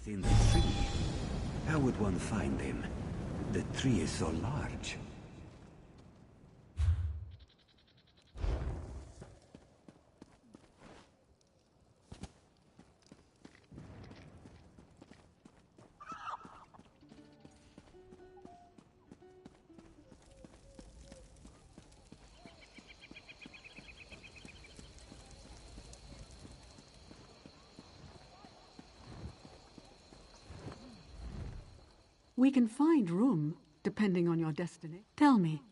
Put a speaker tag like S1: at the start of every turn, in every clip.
S1: within the tree. How would one find him? The tree is so large.
S2: We can find room, depending on your destiny. Tell me.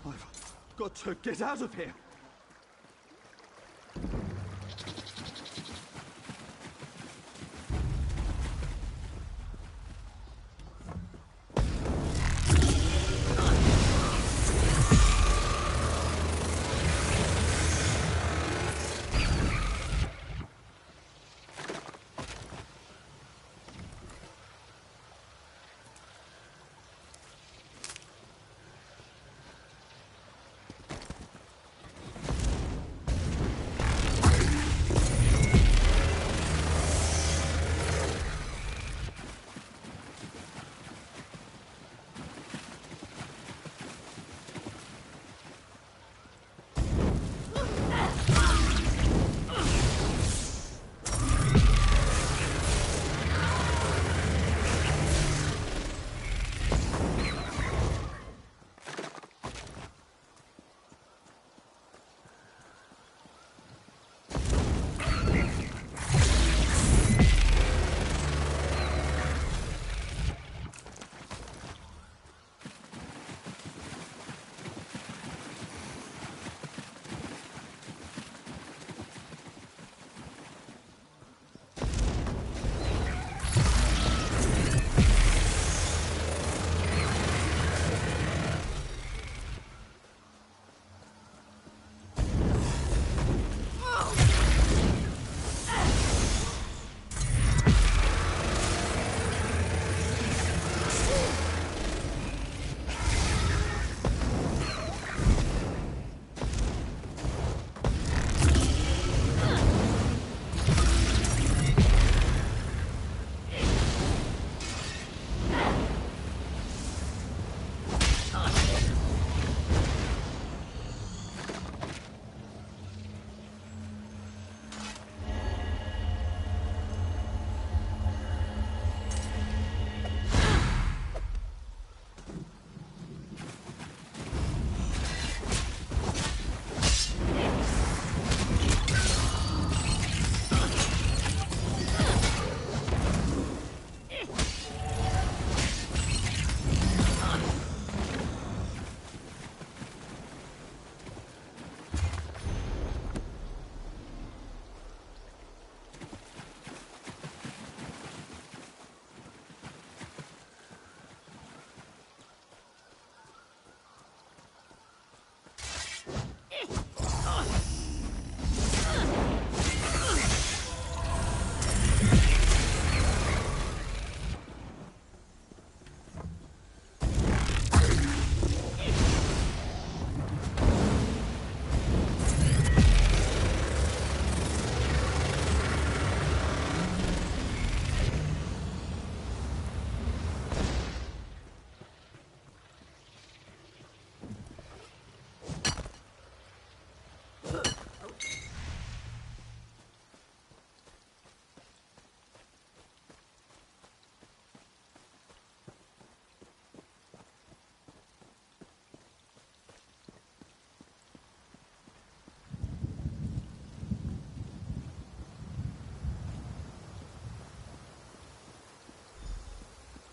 S3: I've got to get out of here!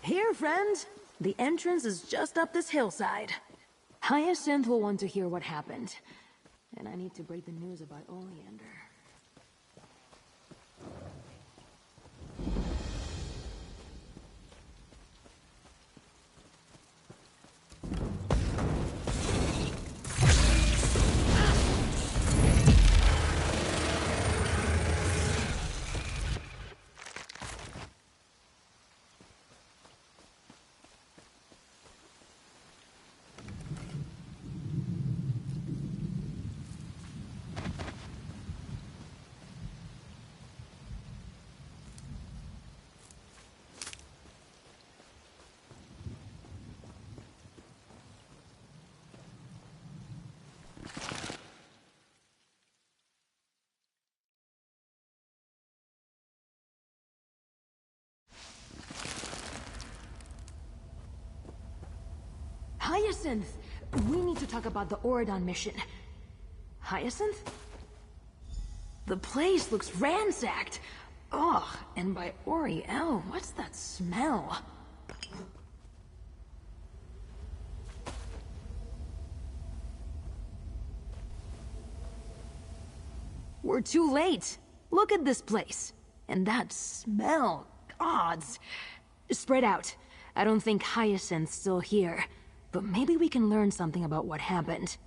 S4: Here, friend. The entrance is just up this hillside. Hyacinth will want to hear what happened. And I need to break the news about Oleander. Hyacinth! We need to talk about the Oridon mission. Hyacinth? The place looks ransacked. Ugh, and by Oriel, what's that smell? We're too late. Look at this place. And that smell. Gods. Spread out. I don't think Hyacinth's still here. But maybe we can learn something about what happened.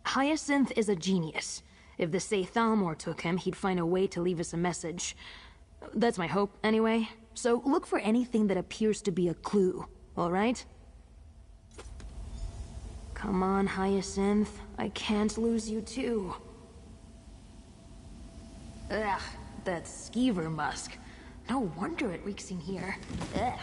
S4: Hyacinth is a genius. If the Saythalmor took him, he'd find a way to leave us a message. That's my hope, anyway. So look for anything that appears to be a clue, alright? Come on, Hyacinth. I can't lose you too. Ugh, that skeever musk. No wonder it reeks in here. Ugh.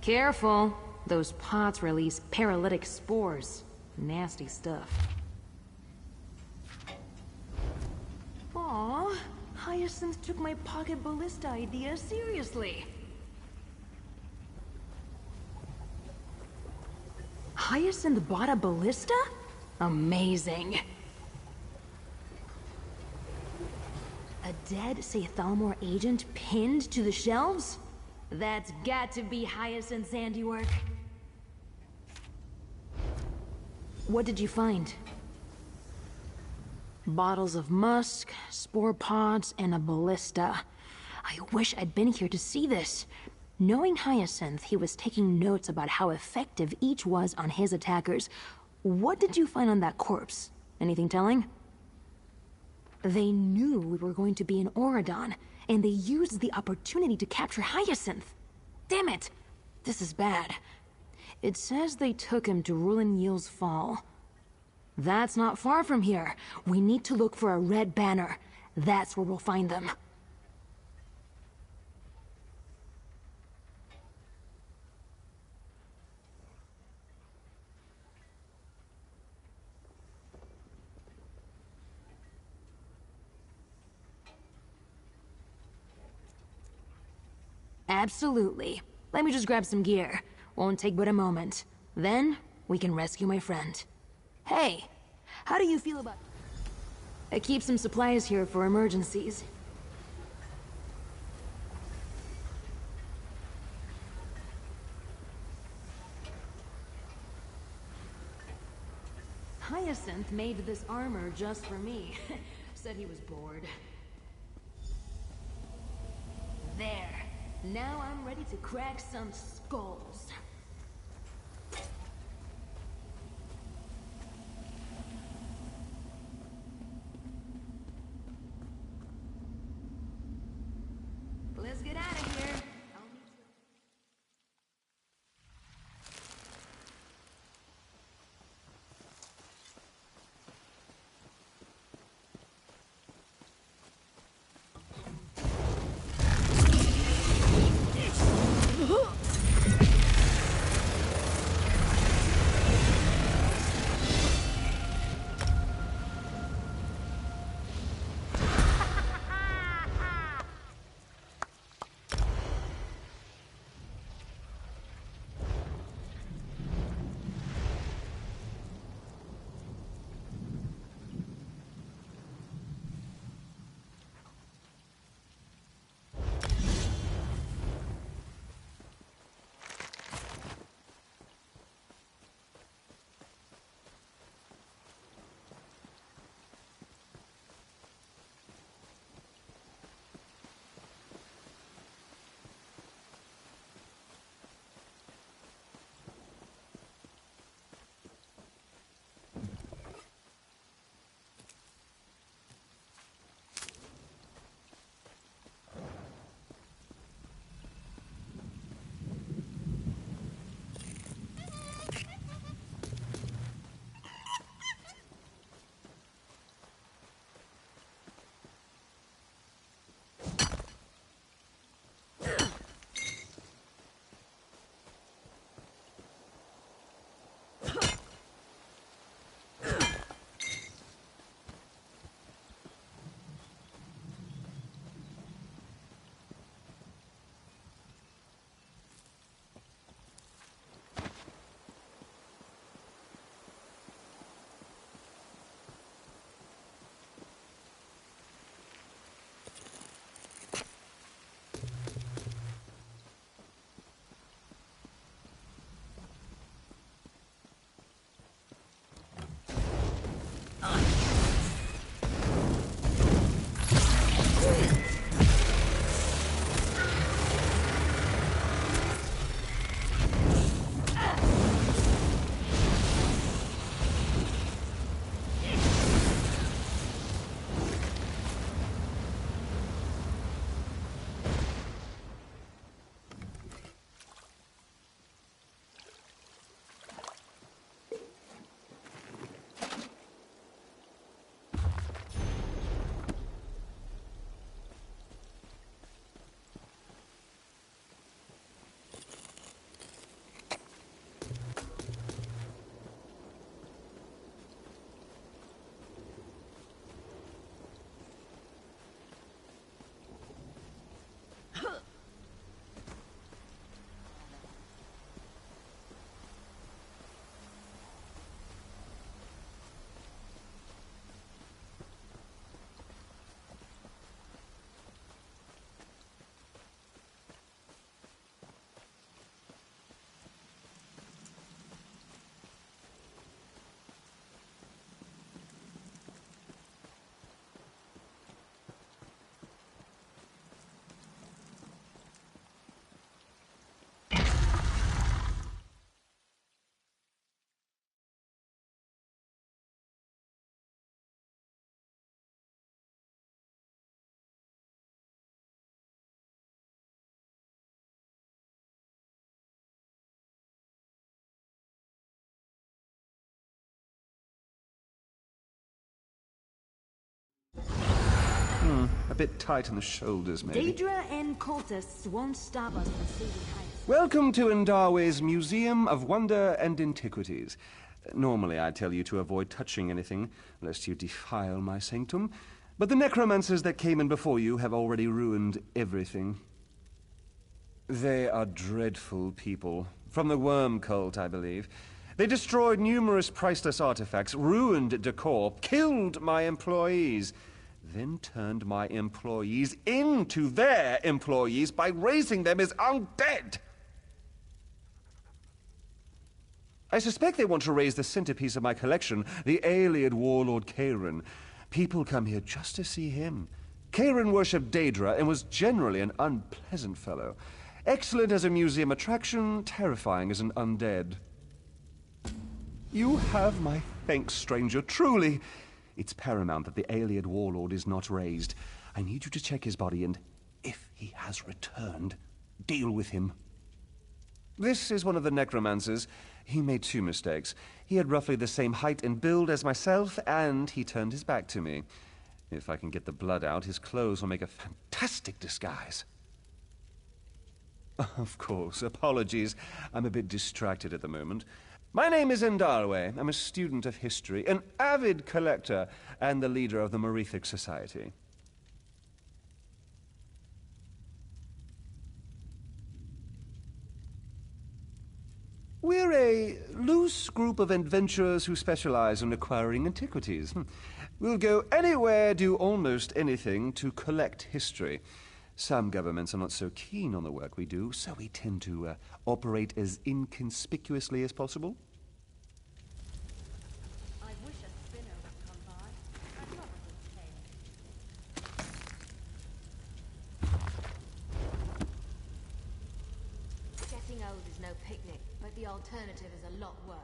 S4: Careful. Those pots release paralytic spores. Nasty stuff. Aw, Hyacinth took my pocket ballista idea seriously. Hyacinth bought a ballista? Amazing. A dead Saythalmor agent pinned to the shelves? That's got to be Hyacinth's handiwork. What did you find? Bottles of musk, spore pods, and a ballista. I wish I'd been here to see this. Knowing Hyacinth, he was taking notes about how effective each was on his attackers. What did you find on that corpse? Anything telling? They knew we were going to be in Oridon, and they used the opportunity to capture Hyacinth. Damn it! This is bad. It says they took him to Rulin Yil's Fall. That's not far from here. We need to look for a red banner. That's where we'll find them. Absolutely. Let me just grab some gear. Won't take but a moment. Then, we can rescue my friend. Hey, how do you feel about... I keep some supplies here for emergencies. Hyacinth made this armor just for me. Said he was bored. There. Now I'm ready to crack some skulls. Let's get out of here.
S5: A bit tight in the shoulders, maybe.
S4: Daedra and cultists won't stop us from saving Hyacinth.
S5: Welcome to Ndarwe's Museum of Wonder and Antiquities. Normally I tell you to avoid touching anything, lest you defile my sanctum. But the necromancers that came in before you have already ruined everything. They are dreadful people. From the worm cult, I believe. They destroyed numerous priceless artifacts, ruined decor, killed my employees, then turned my employees into their employees by raising them as undead. I suspect they want to raise the centerpiece of my collection, the Aeoliad warlord Kairon. People come here just to see him. Kairon worshipped Daedra and was generally an unpleasant fellow. Excellent as a museum attraction, terrifying as an undead. You have my thanks, stranger, truly. It's paramount that the Aeoliad warlord is not raised. I need you to check his body and, if he has returned, deal with him. This is one of the necromancers. He made 2 mistakes. He had roughly the same height and build as myself, and he turned his back to me. If I can get the blood out, his clothes will make a fantastic disguise. Of course, apologies. I'm a bit distracted at the moment. My name is Endalwe. I'm a student of history, an avid collector, and the leader of the Merethic Society. We're a loose group of adventurers who specialize in acquiring antiquities. We'll go anywhere, do almost anything to collect history. Some governments are not so keen on the work we do, so we tend to operate as inconspicuously as possible.
S6: I wish a spinner would come by. I'd love a good tale. Getting old is no picnic, but the alternative is a lot worse.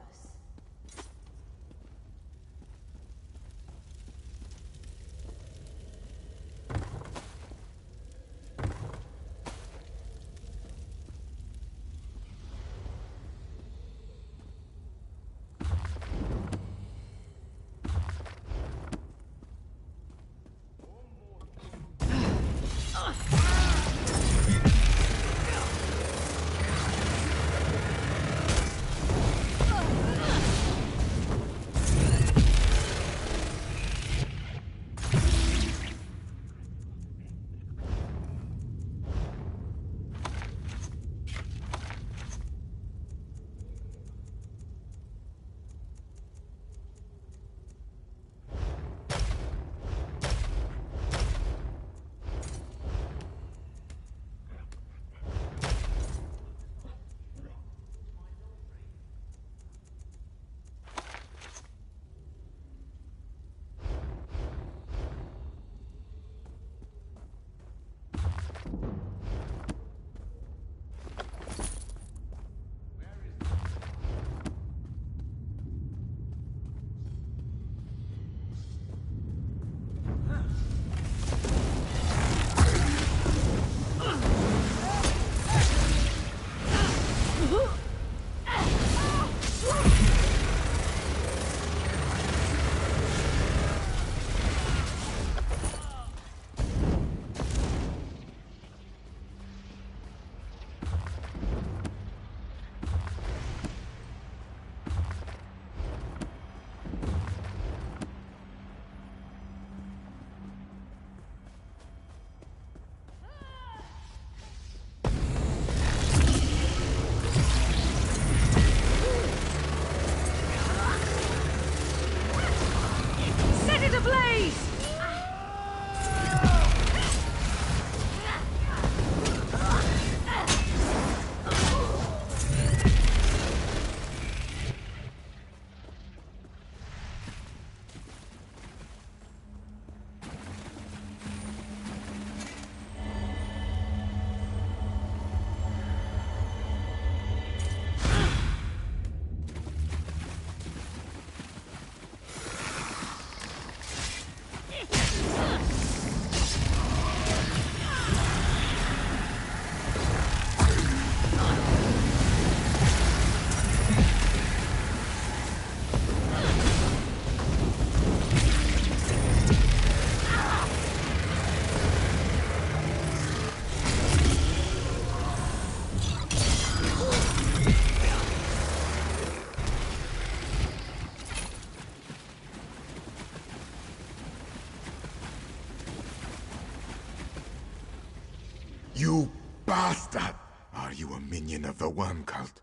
S7: You bastard! Are you a minion of the Worm Cult?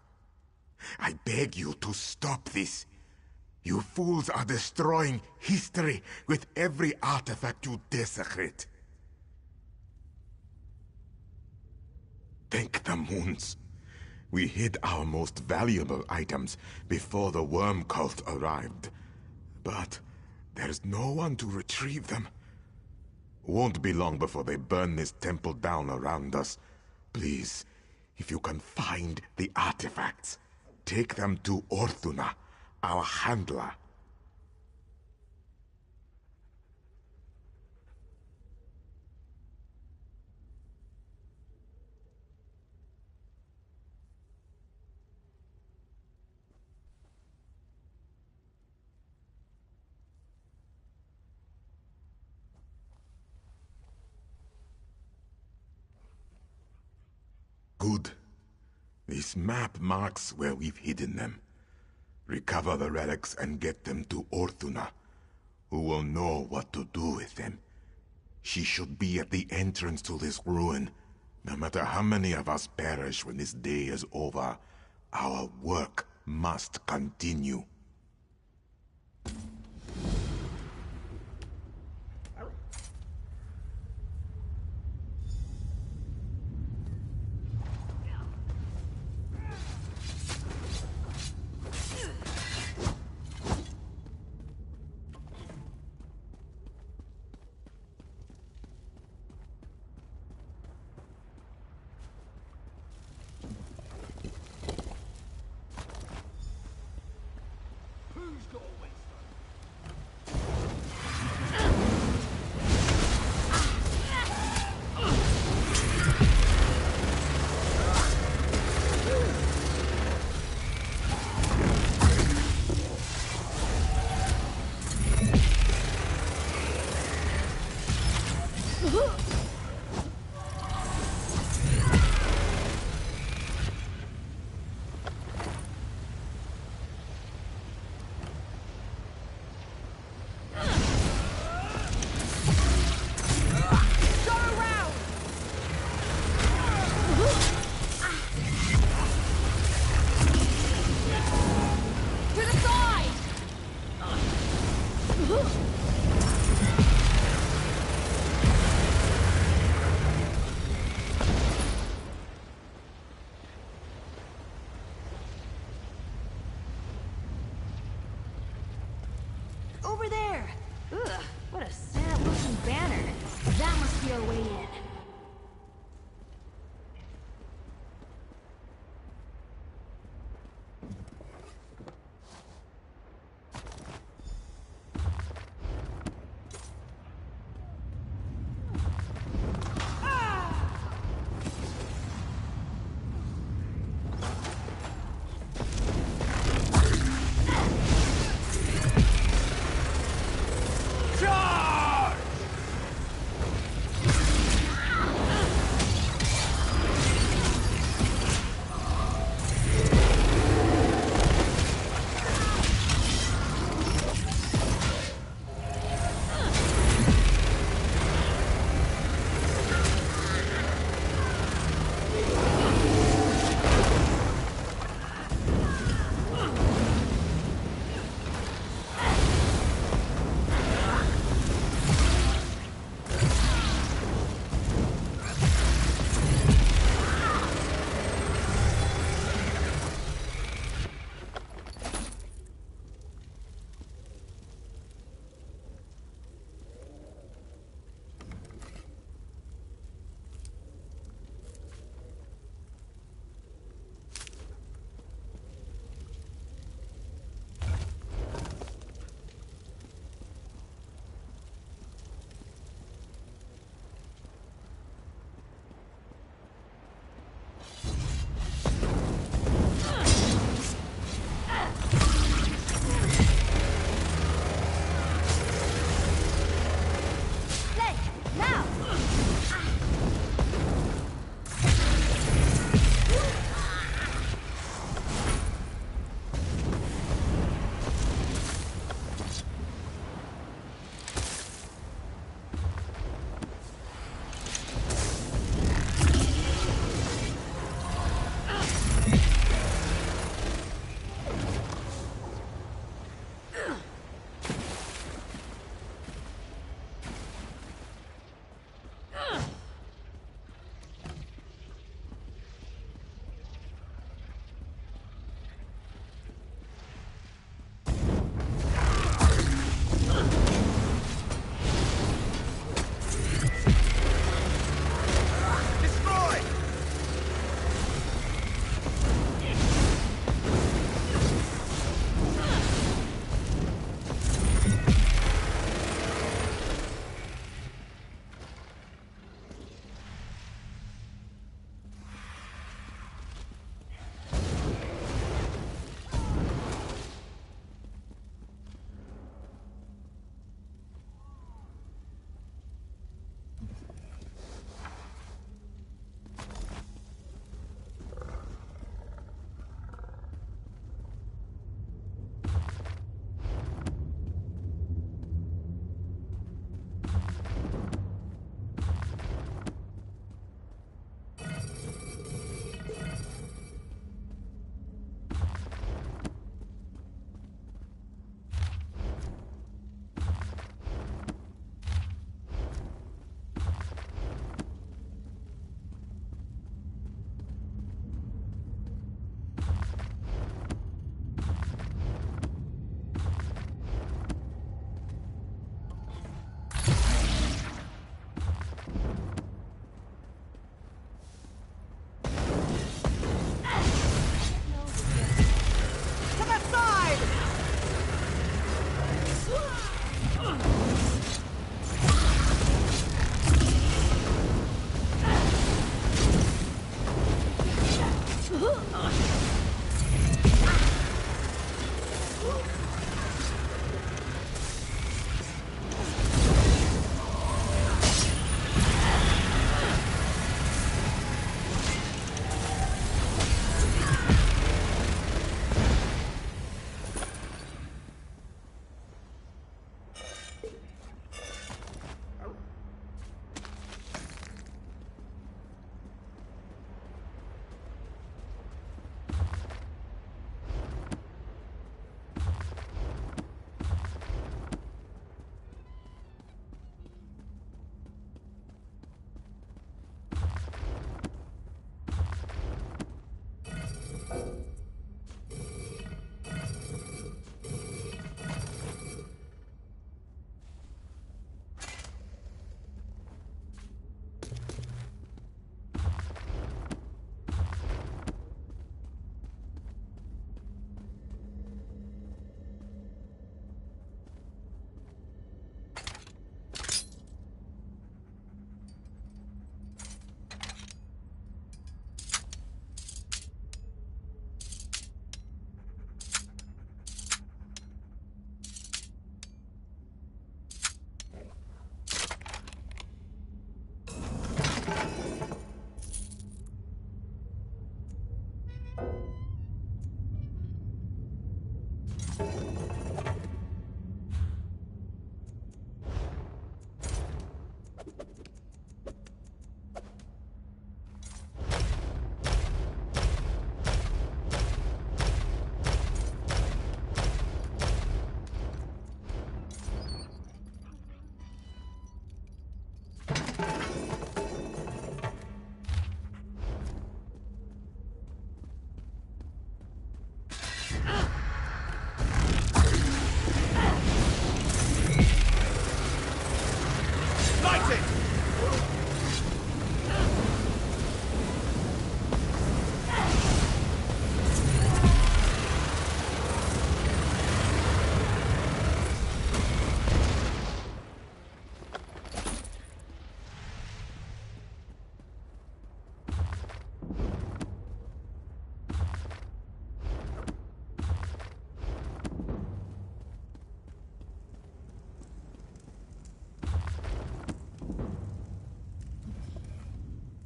S7: I beg you to stop this. You fools are destroying history with every artifact you desecrate. Thank the moons. We hid our most valuable items before the worm cult arrived. But there's no one to retrieve them. Won't be long before they burn this temple down around us. Please, if you can find the artifacts, take them to Orthuna, our handler. Good. This map marks where we've hidden them. Recover the relics and get them to Orthuna, who will know what to do with them. She should be at the entrance to this ruin. No matter how many of us perish when this day is over, our work must continue.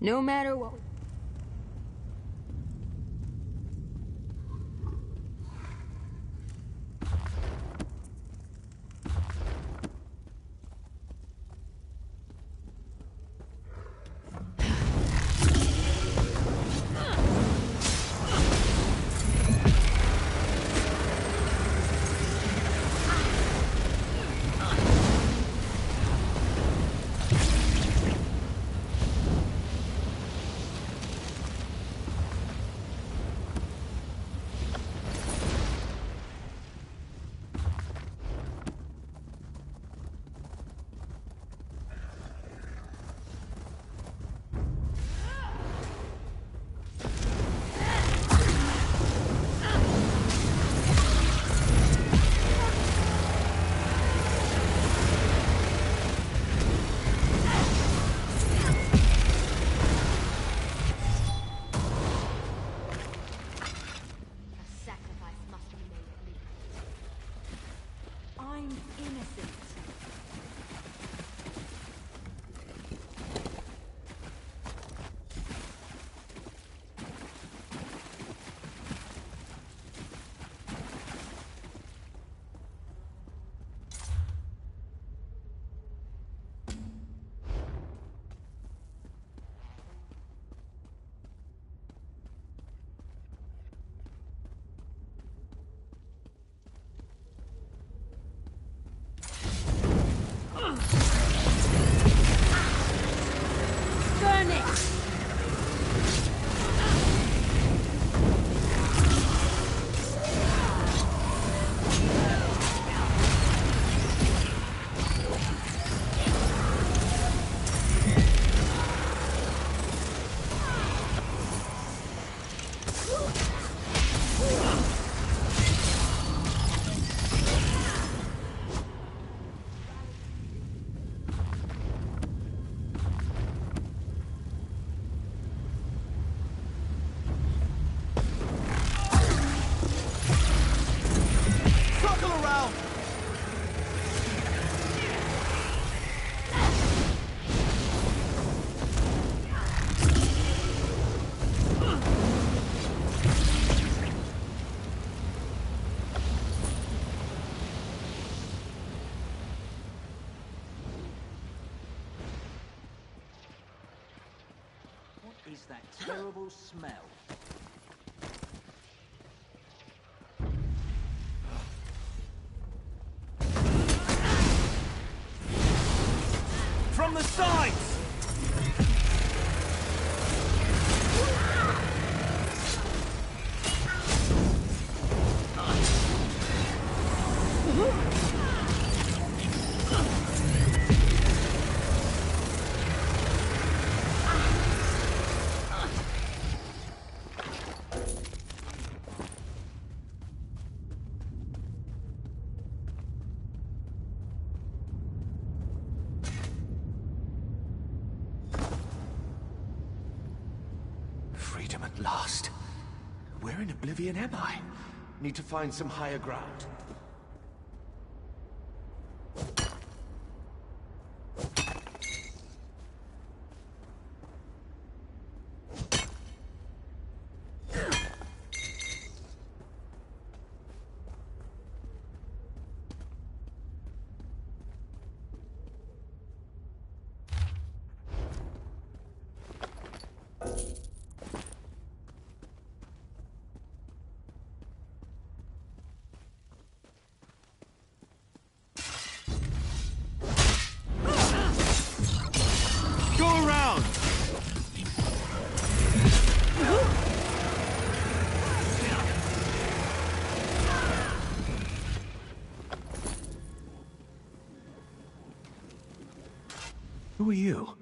S4: No matter what.
S8: Is that terrible smell? From the sides!
S3: Freedom at last. Where in oblivion am I? Need to find some higher ground. Who are you?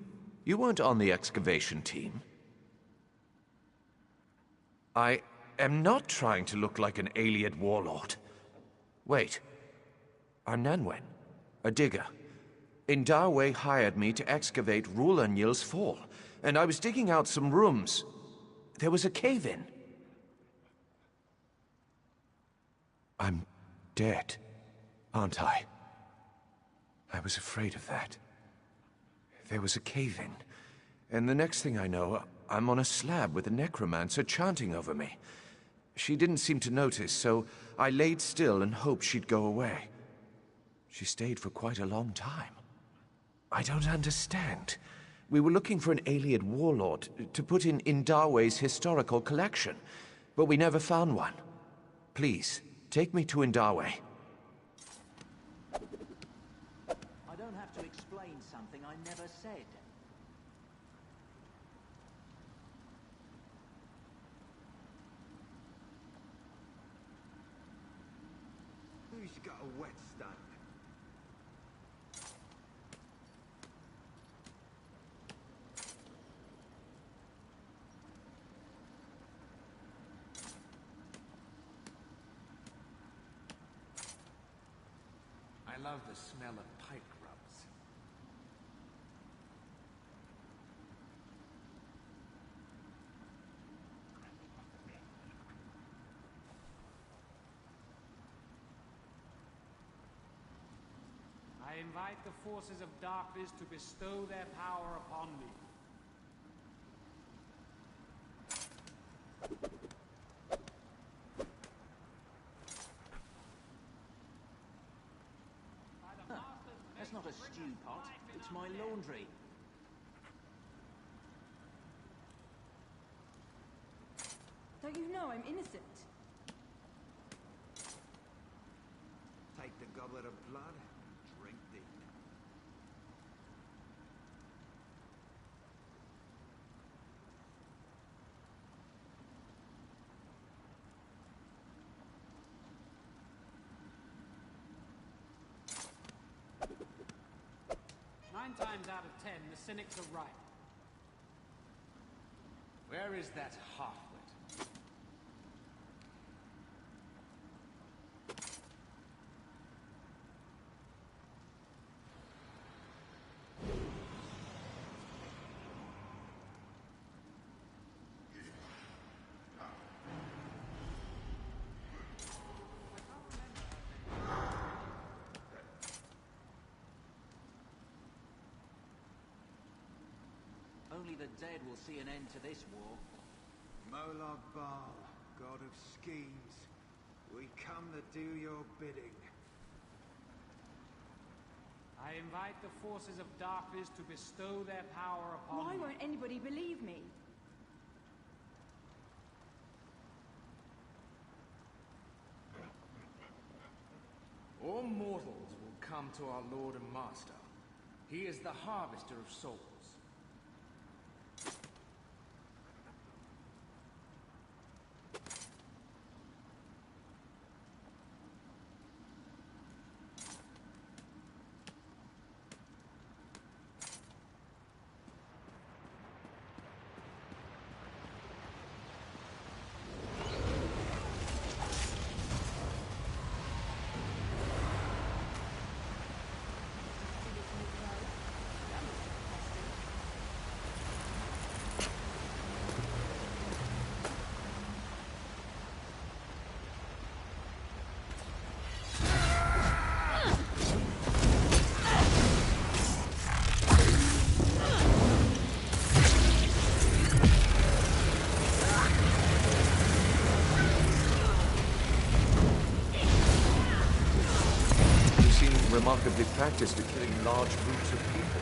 S3: You weren't on the excavation team. I am not trying to look like an alien warlord. Wait. Arnanwen, a digger. Indarwe hired me to excavate Rulanyl's fall, and I was digging out some rooms. There was a cave-in. I'm dead, aren't I? I was afraid of that. There was a cave-in, and the next thing I know, I'm on a slab with a necromancer chanting over me. She didn't seem to notice, so I laid still and hoped she'd go away. She stayed for quite a long time. I don't understand. We were looking for an alien warlord to put in Indarwe's historical collection, but we never found one. Please, take me to Indarwe.
S8: I don't have to explain something I never said.
S9: Who's got a whetstone?
S3: I love the smell of pike rubs.
S10: I invite the forces of darkness to bestow their power upon me.
S8: That's not a stew pot. It's my laundry.
S11: Don't you know I'm innocent?
S9: Take the goblet of blood, drink deep.
S10: Nine times out of 10, the cynics are right.
S3: Where is that halfwit?
S8: Only the dead will see an end to this war.
S9: Molag Bal, god of schemes, we come to do your bidding.
S10: I invite the forces of darkness to bestow their power upon
S11: Why
S10: me.
S11: won't anybody believe me?
S12: All mortals will come to our Lord and Master. He is the harvester of souls.
S3: Remarkably practiced at killing large groups of people.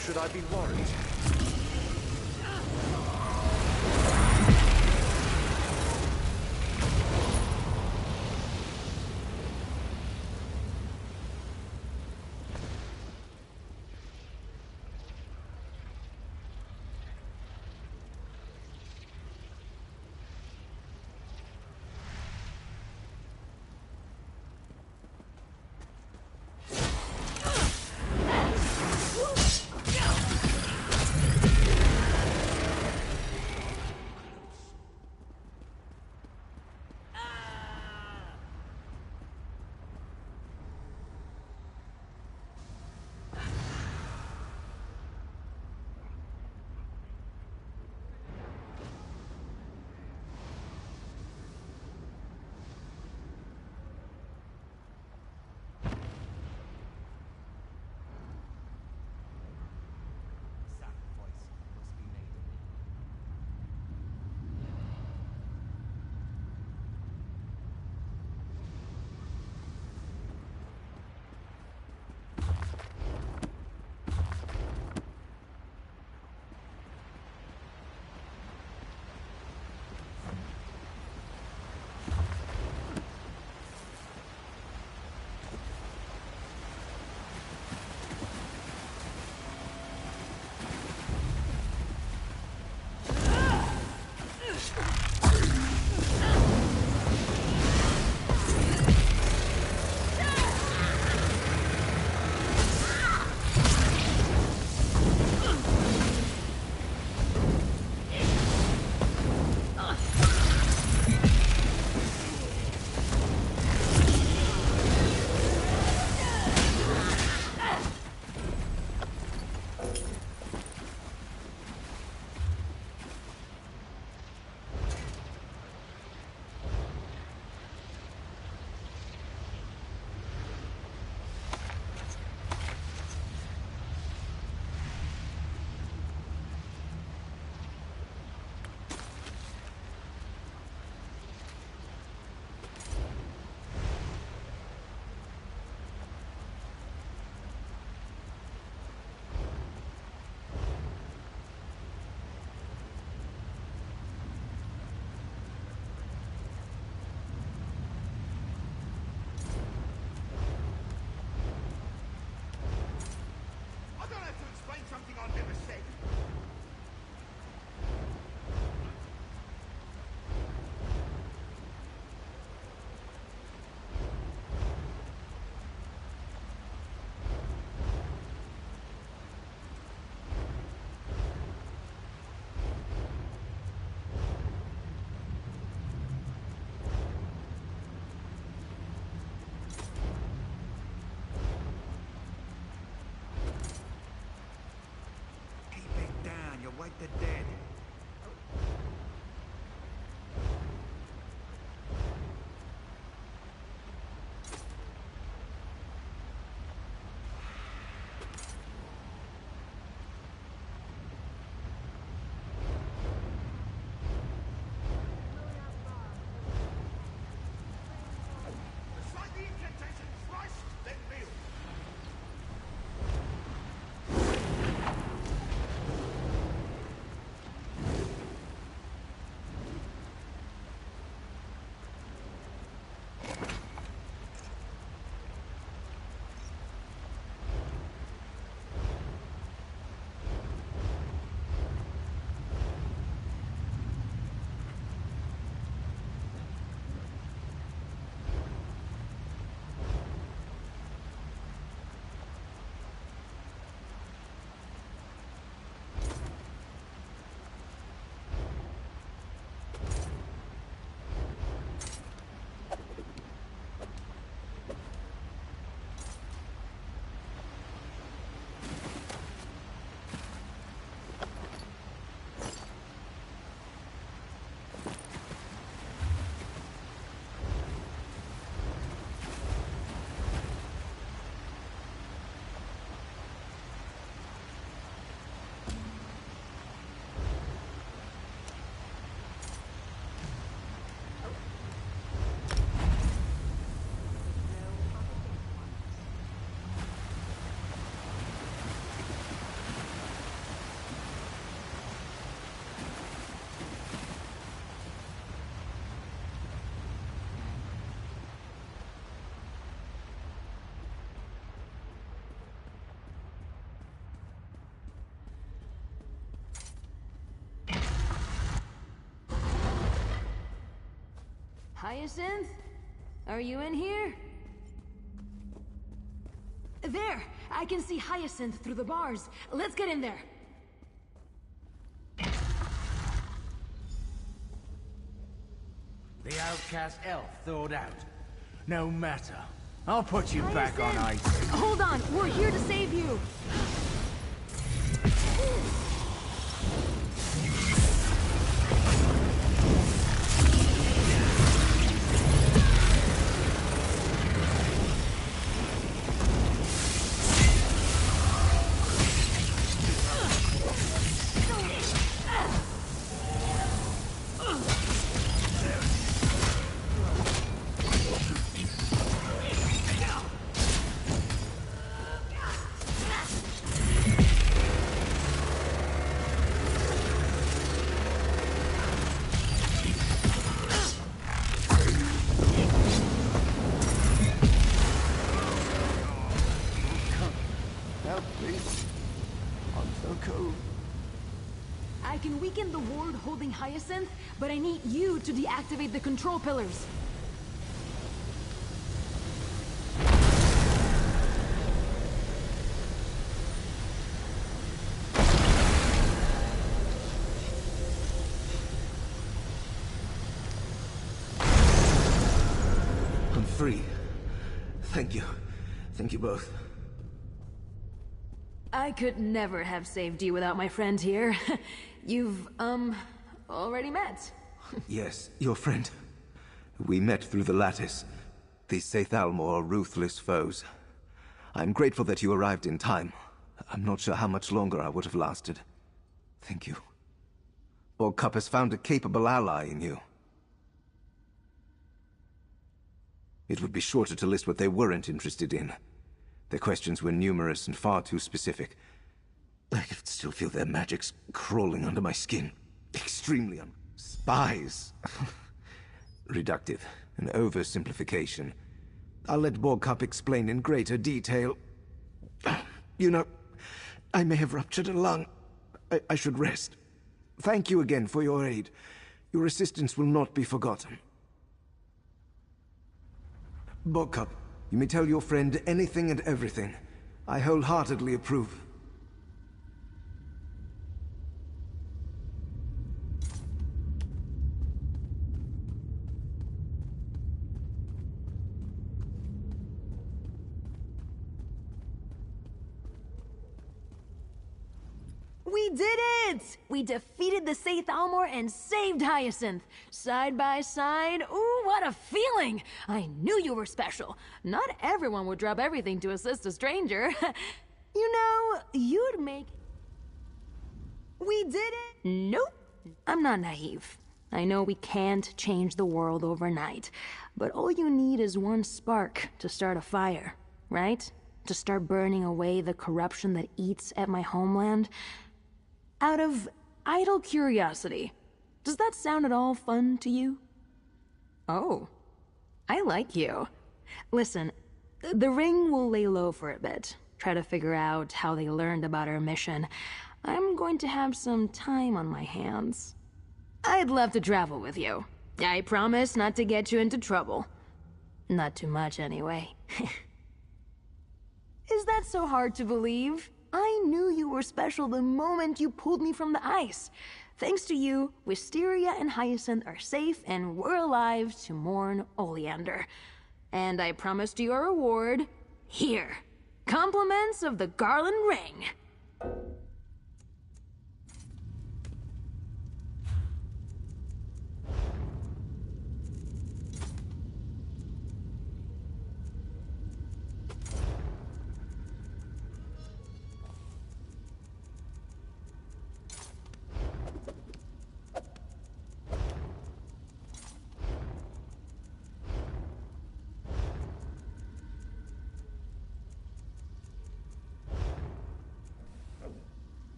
S3: Should I be worried?
S13: Something I've never said. Wake the dead. Recite the incantation thrice, then kneel.
S4: Hyacinth? Are you in here? There! I can see Hyacinth through the bars. Let's get in there.
S12: The outcast elf thawed out. No matter. I'll put you
S4: Hyacinth!
S12: back on ice.
S4: Hold on, we're here to save you. I can weaken the ward holding Hyacinth, but I need you to deactivate the control pillars.
S3: free. Thank you. Thank you both.
S4: I could never have saved you without my friend here. You've, already met.
S3: Yes, your friend. We met through the lattice. These Seithalmor are ruthless foes. I'm grateful that you arrived in time. I'm not sure how much longer I would have lasted. Thank you. Borgkup has found a capable ally in you. It would be shorter to list what they weren't interested in. Their questions were numerous and far too specific. I can still feel their magics crawling under my skin. Extremely spies. Reductive, an oversimplification. I'll let Borgkup explain in greater detail. You know, I may have ruptured a lung. I should rest. Thank you again for your aid. Your assistance will not be forgotten. Borgkup, you may tell your friend anything and everything. I wholeheartedly approve.
S4: We did it! We defeated the Seithalmor and saved Hyacinth. Side by side, ooh, what a feeling! I knew you were special. Not everyone would drop everything to assist a stranger. You know, you'd make... We did it! Nope. I'm not naive. I know we can't change the world overnight, but all you need is one spark to start a fire, right? To start burning away the corruption that eats at my homeland. Out of idle curiosity, does that sound at all fun to you? Oh, I like you. Listen, the ring will lay low for a bit. Try to figure out how they learned about our mission. I'm going to have some time on my hands. I'd love to travel with you. I promise not to get you into trouble. Not too much, anyway. Is that so hard to believe? I knew you were special the moment you pulled me from the ice. Thanks to you, Wisteria and Hyacinth are safe and we're alive to mourn Oleander. And I promised you a reward. Here. Compliments of the Garland Ring.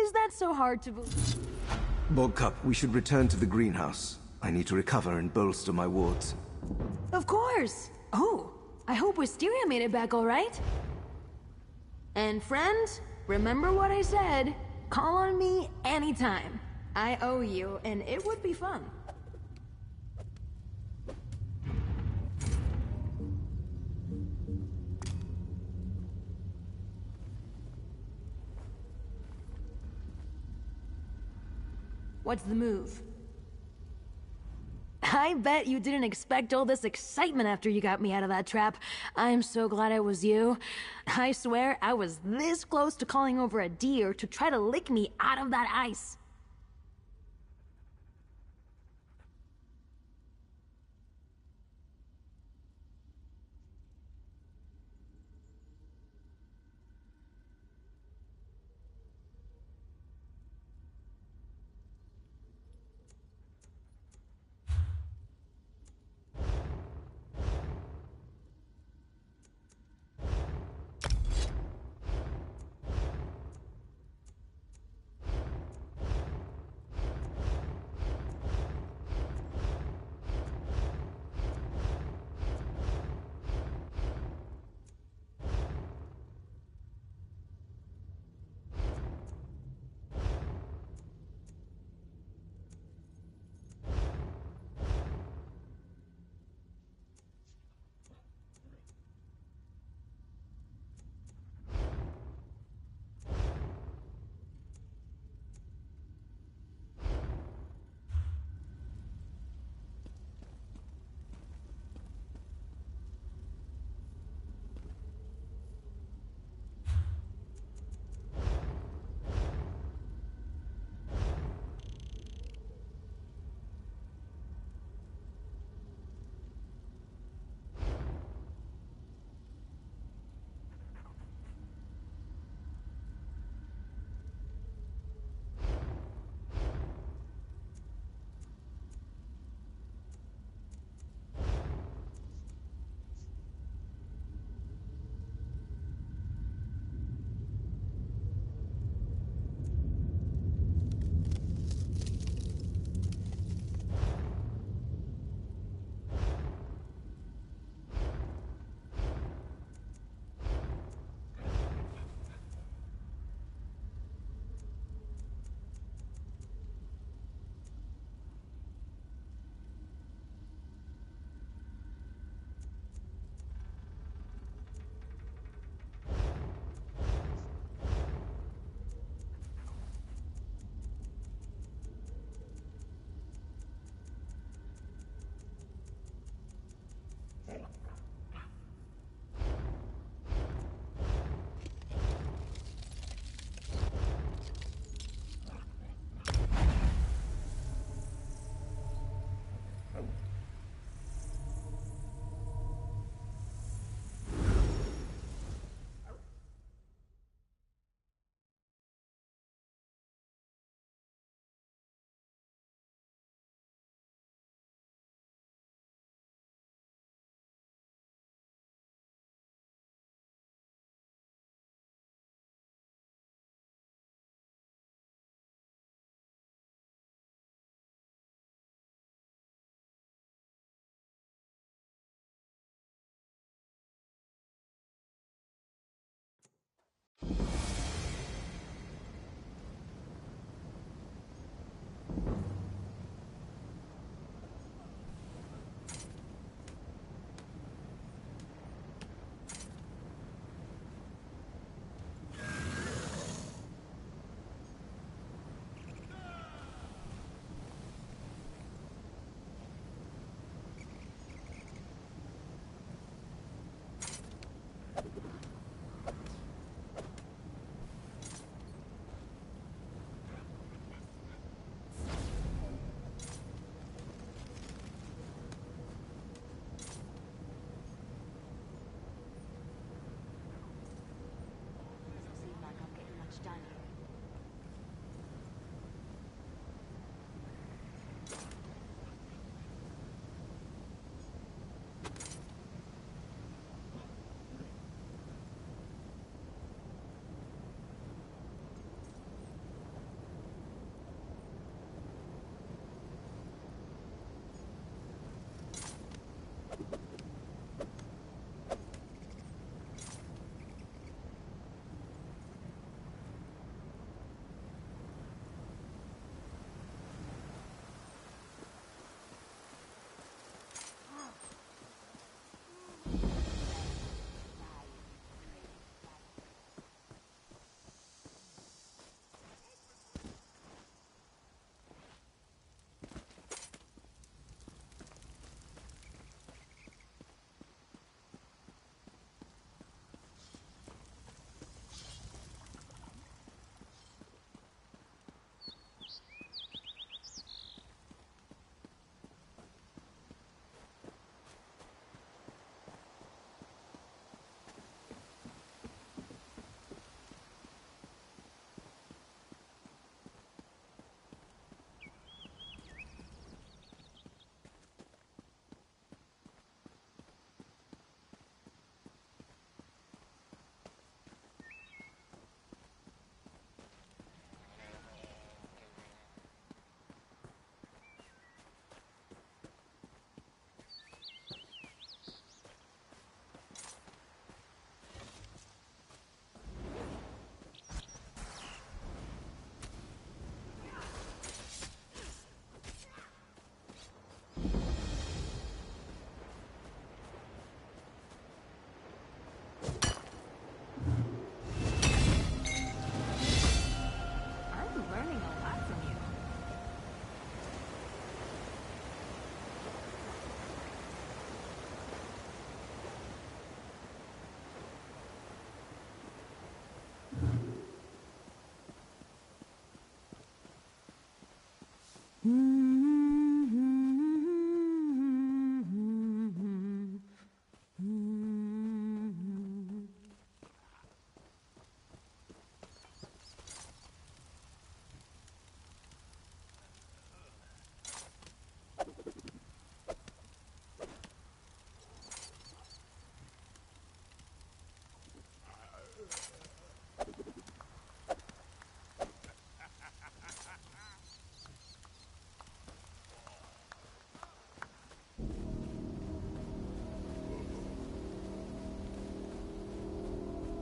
S4: Is that so hard to believe?
S3: Borgkup, we should return to the greenhouse. I need to recover and bolster my wards.
S4: Of course! Oh, I hope Wisteria made it back all right. And friend, remember what I said. Call on me anytime. I owe you, and it would be fun. What's the move? I bet you didn't expect all this excitement after you got me out of that trap. I'm so glad it was you. I swear I was this close to calling over a deer to try to lick me out of that ice.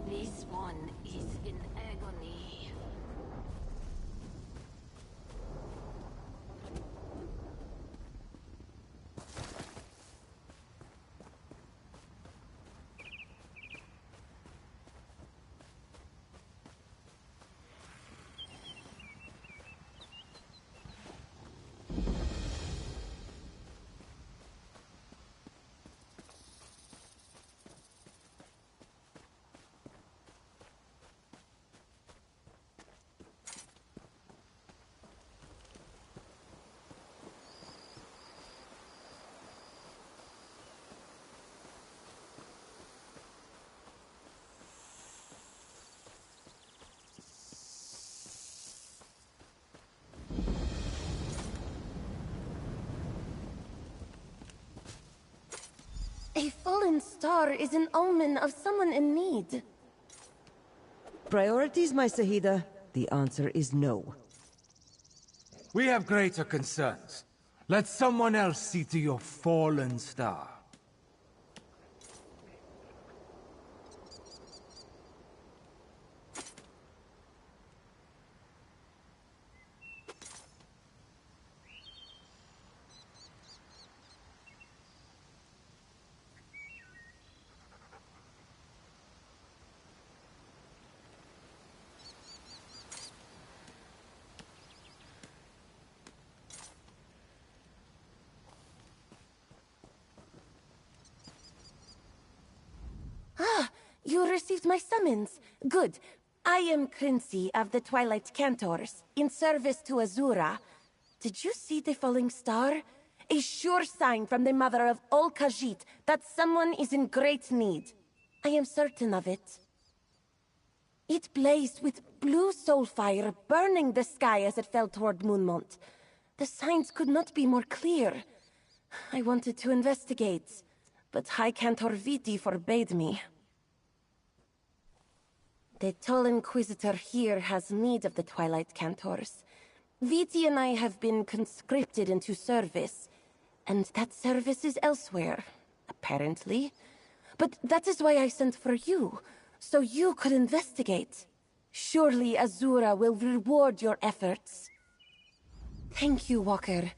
S6: This one is in agony.
S14: A fallen star is an omen of someone in need.
S15: Priorities, my Sahida? The answer is no.
S16: We have greater concerns. Let someone else see to your fallen star.
S14: Ah, you received my summons. Good. I am Quincy of the Twilight Cantors, in service to Azura. Did you see the falling star? A sure sign from the mother of all Khajiit that someone is in great need. I am certain of it. It blazed with blue soul fire, burning the sky as it fell toward Moonmont. The signs could not be more clear. I wanted to investigate, but High Cantor Viti forbade me. The tall Inquisitor here has need of the Twilight Cantors. Viti and I have been conscripted into service, and that service is elsewhere, apparently. But that is why I sent for you, so you could investigate. Surely Azura will reward your efforts. Thank you, Walker.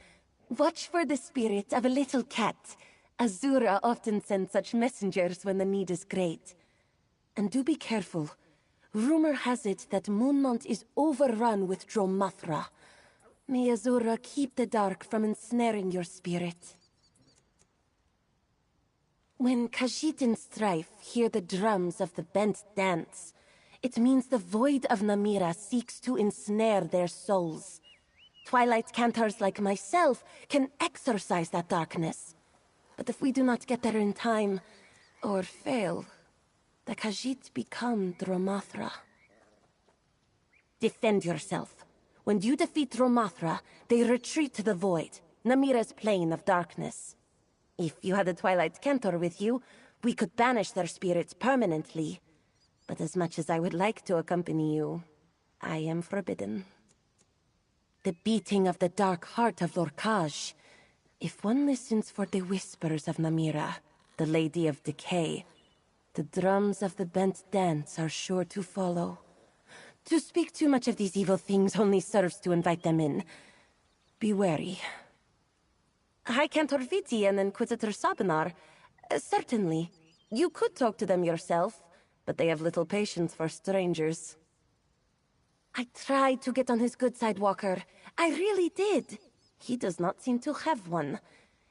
S14: Watch for the spirit of a little cat. Azura often sends such messengers when the need is great. And do be careful. Rumor has it that Moonmont is overrun with Dromathra. May Azura keep the dark from ensnaring your spirit. When Khajiit in strife hear the drums of the bent dance, it means the void of Namira seeks to ensnare their souls. Twilight Cantors like myself can exorcise that darkness. But if we do not get there in time, or fail, the Khajiit become Dromathra. Defend yourself. When you defeat Dromathra, they retreat to the void, Namira's plane of darkness. If you had a Twilight Cantor with you, we could banish their spirits permanently. But as much as I would like to accompany you, I am forbidden. The beating of the dark heart of Lorkaj. If one listens for the whispers of Namira, the Lady of Decay, the drums of the bent dance are sure to follow. To speak too much of these evil things only serves to invite them in. Be wary. High Cantor Viti and Inquisitor Sabinar, certainly. You could talk to them yourself, but they have little patience for strangers. I tried to get on his good side, Walker. I really did. He does not seem to have one.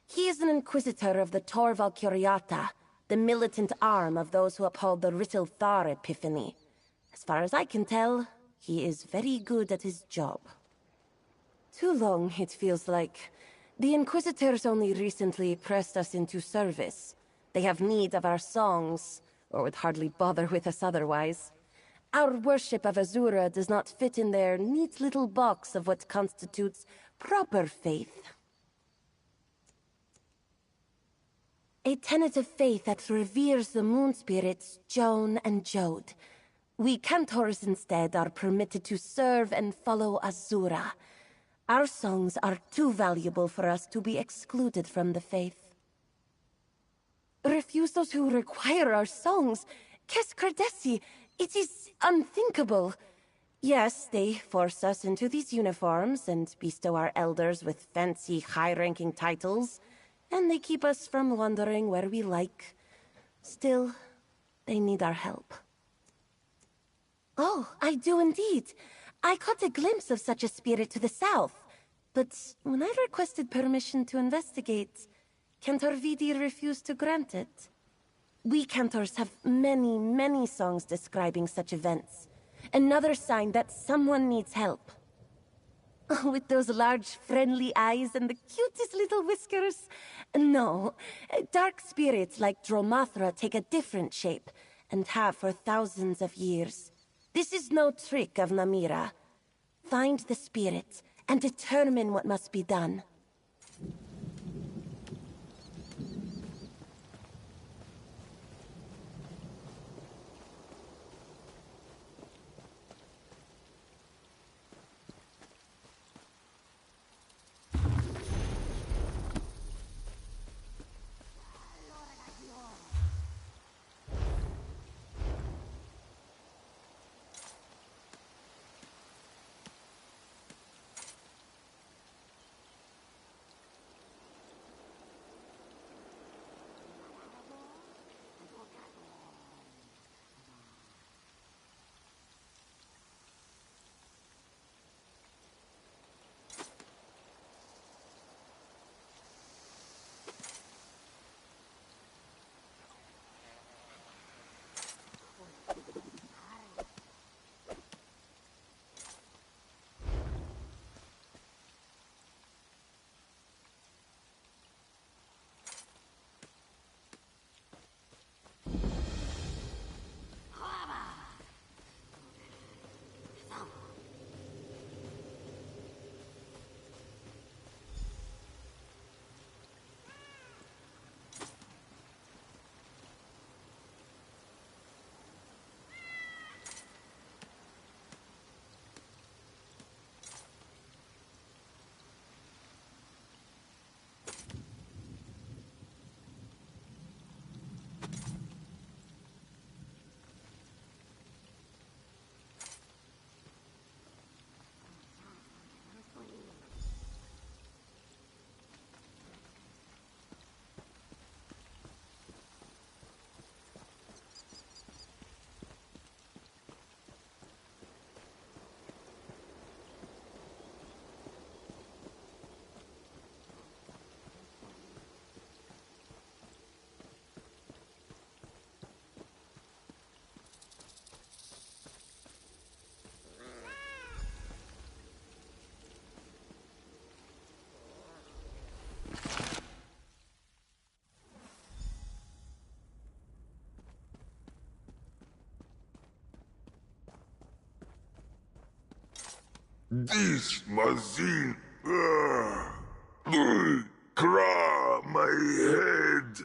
S14: He is an Inquisitor of the Tor Valkyriata, the militant arm of those who uphold the Rittil Thar Epiphany. As far as I can tell, he is very good at his job. Too long, it feels like. The Inquisitors only recently pressed us into service. They have need of our songs, or would hardly bother with us otherwise. Our worship of Azura does not fit in their neat little box of what constitutes proper faith. A tenet of faith that reveres the moon spirits, Joan and Jode. We Cantors instead are permitted to serve and follow Azura. Our songs are too valuable for us to be excluded from the faith. Refuse those who require our songs? Kes Cardesi, it is unthinkable. Yes, they force us into these uniforms and bestow our elders with fancy, high-ranking titles, and they keep us from wandering where we like. Still, they need our help. Oh, I do indeed. I caught a glimpse of such a spirit to the south, but when I requested permission to investigate, Cantor Viti refused to grant it. We Cantors have many, many songs describing such events. Another sign that someone needs help. Oh, with those large, friendly eyes and the cutest little whiskers. No, dark spirits like Dromathra take a different shape, and have for thousands of years. This is no trick of Namira. Find the spirit, and determine what must be done.
S7: This machine. Cra, my head.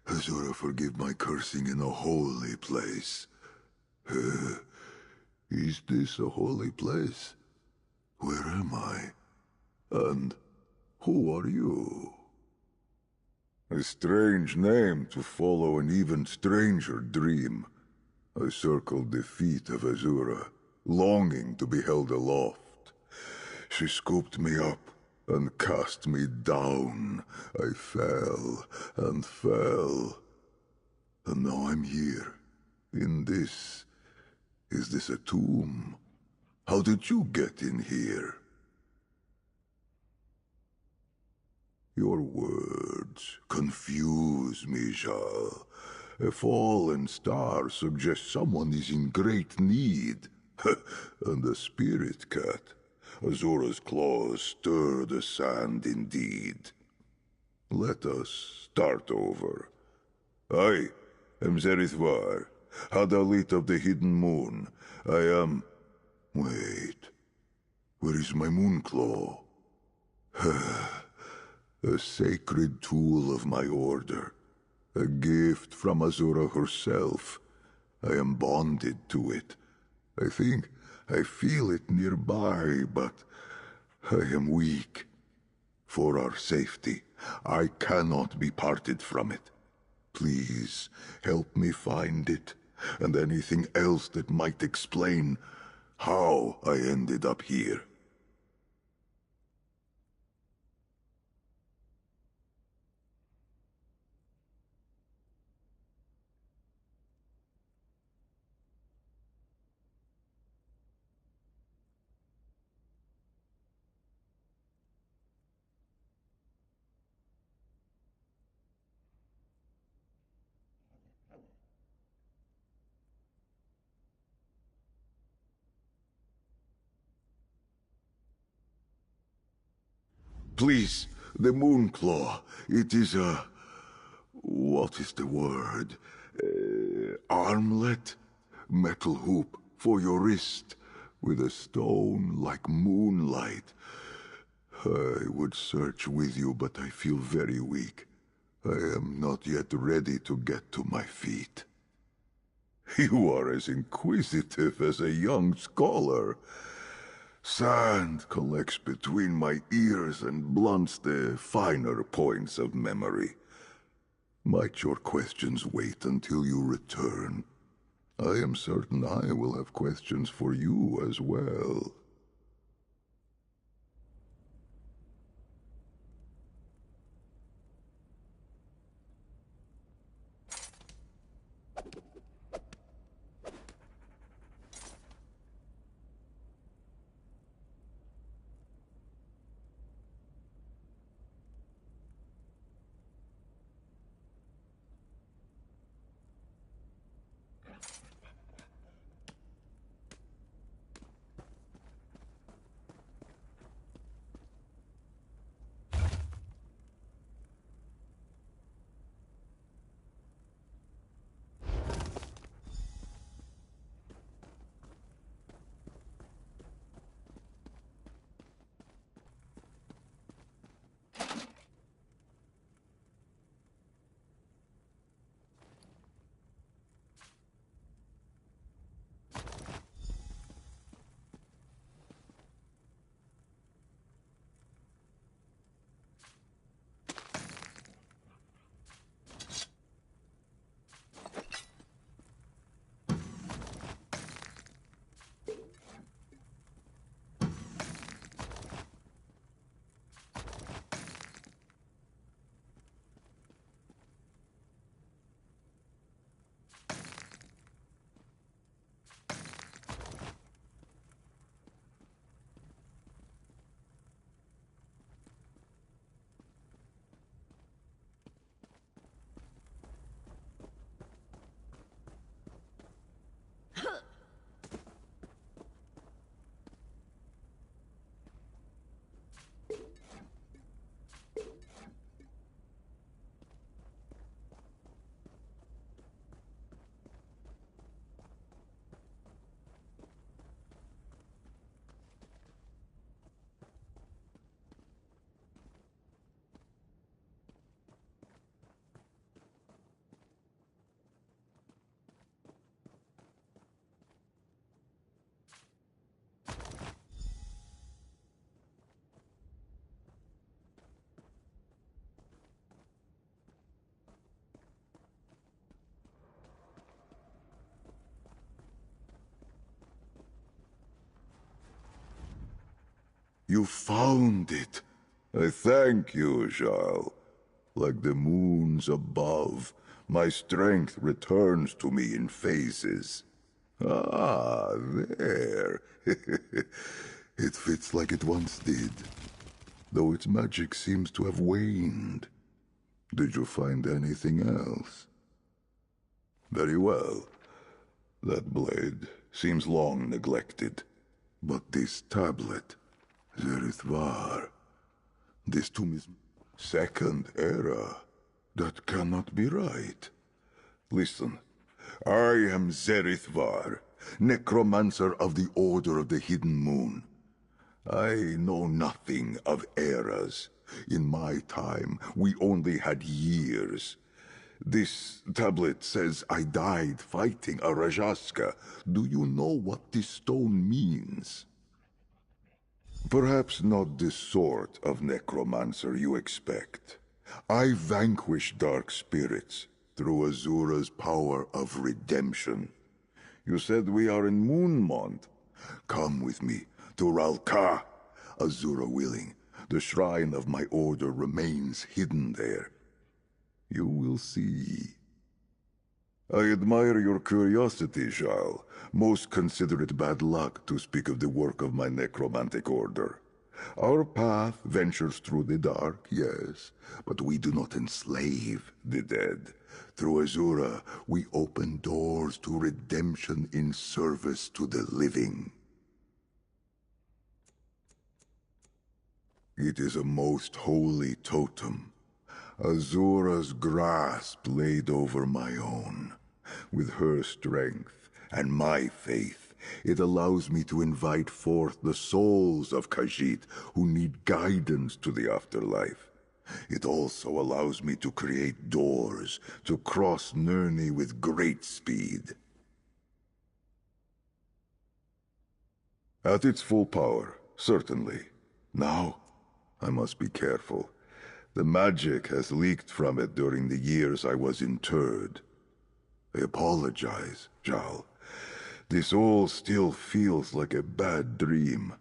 S7: Azura, forgive my cursing in a holy place. Is this a holy place? Where am I? And who are you? A strange name to follow an even stranger dream. I circled the feet of Azura, longing to be held aloft. She scooped me up and cast me down. I fell and fell. And now I'm here, in this. Is this a tomb? How did you get in here? Your words confuse me, Jal. A fallen star suggests someone is in great need. And a spirit cat. Azura's claws stir the sand indeed. Let us start over. I am Zerithwar, Hadalit of the Hidden Moon. I am... Wait. Where is my moonclaw? A sacred tool of my order. A gift from Azura herself. I am bonded to it. I think I feel it nearby, but I am weak. For our safety, I cannot be parted from it. Please, help me find it, and anything else that might explain how I ended up here. Please, the Moonclaw. It is a... what is the word? Armlet? Metal hoop for your wrist, with a stone like moonlight. I would search with you, but I feel very weak. I am not yet ready to get to my feet. You are as inquisitive as a young scholar. Sand collects between my ears and blunts the finer points of memory. Might your questions wait until you return? I am certain I will have questions for you as well.
S17: You found it. I thank you, Jarl. Like the moons above, my strength returns to me in phases. Ah, there. It fits like it once did, though its magic seems to have waned. Did you find anything else? Very well. That blade seems long neglected. But this tablet, Zerithvar, this tomb is second era. That cannot be right. Listen, I am Zerithvar, necromancer of the Order of the Hidden Moon. I know nothing of eras. In my time, we only had years. This tablet says I died fighting a Rajaska. Do you know what this stone means? Perhaps not the sort of necromancer you expect. I vanquish dark spirits through Azura's power of redemption. You said we are in Moonmont. Come with me to Ralka. Azura willing, the shrine of my order remains hidden there. You will see. I admire your curiosity, Jarl. Most consider it bad luck to speak of the work of my necromantic order. Our path ventures through the dark, yes, but we do not enslave the dead. Through Azura, we open doors to redemption in service to the living. It is a most holy totem. Azura's grasp laid over my own. With her strength and my faith, it allows me to invite forth the souls of Khajiit who need guidance to the afterlife. It also allows me to create doors to cross Nirni with great speed. At its full power, certainly. Now, I must be careful. The magic has leaked from it during the years I was interred. I apologize, Jarl. This all still feels like a bad dream.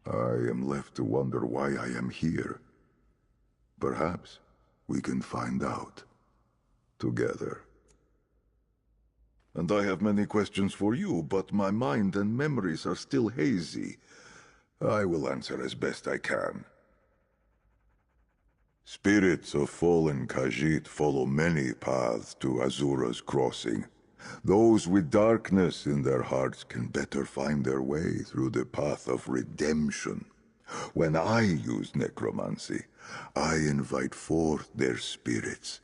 S17: I am left to wonder why I am here. Perhaps we can find out together. And I have many questions for you, but my mind and memories are still hazy. I will answer as best I can. Spirits of fallen Khajiit follow many paths to Azura's crossing. Those with darkness in their hearts can better find their way through the path of redemption. When I use necromancy, I invite forth their spirits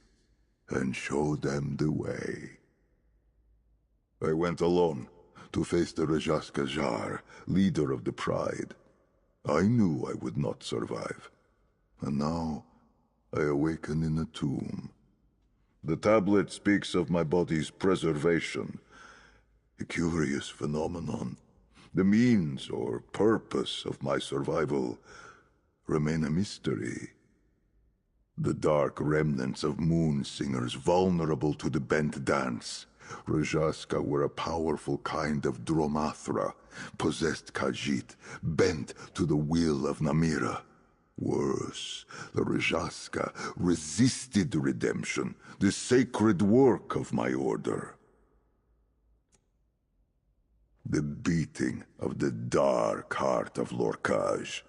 S17: and show them the way. I went alone to face the Rajaska Jar, leader of the Pride. I knew I would not survive, and now I awaken in a tomb. The tablet speaks of my body's preservation. A curious phenomenon. The means or purpose of my survival remain a mystery. The dark remnants of moon singers vulnerable to the bent dance. Rajaska were a powerful kind of Dromathra, possessed Khajiit, bent to the will of Namira. Worse, the Rajaska resisted redemption, the sacred work of my order. The beating of the dark heart of Lorkaj.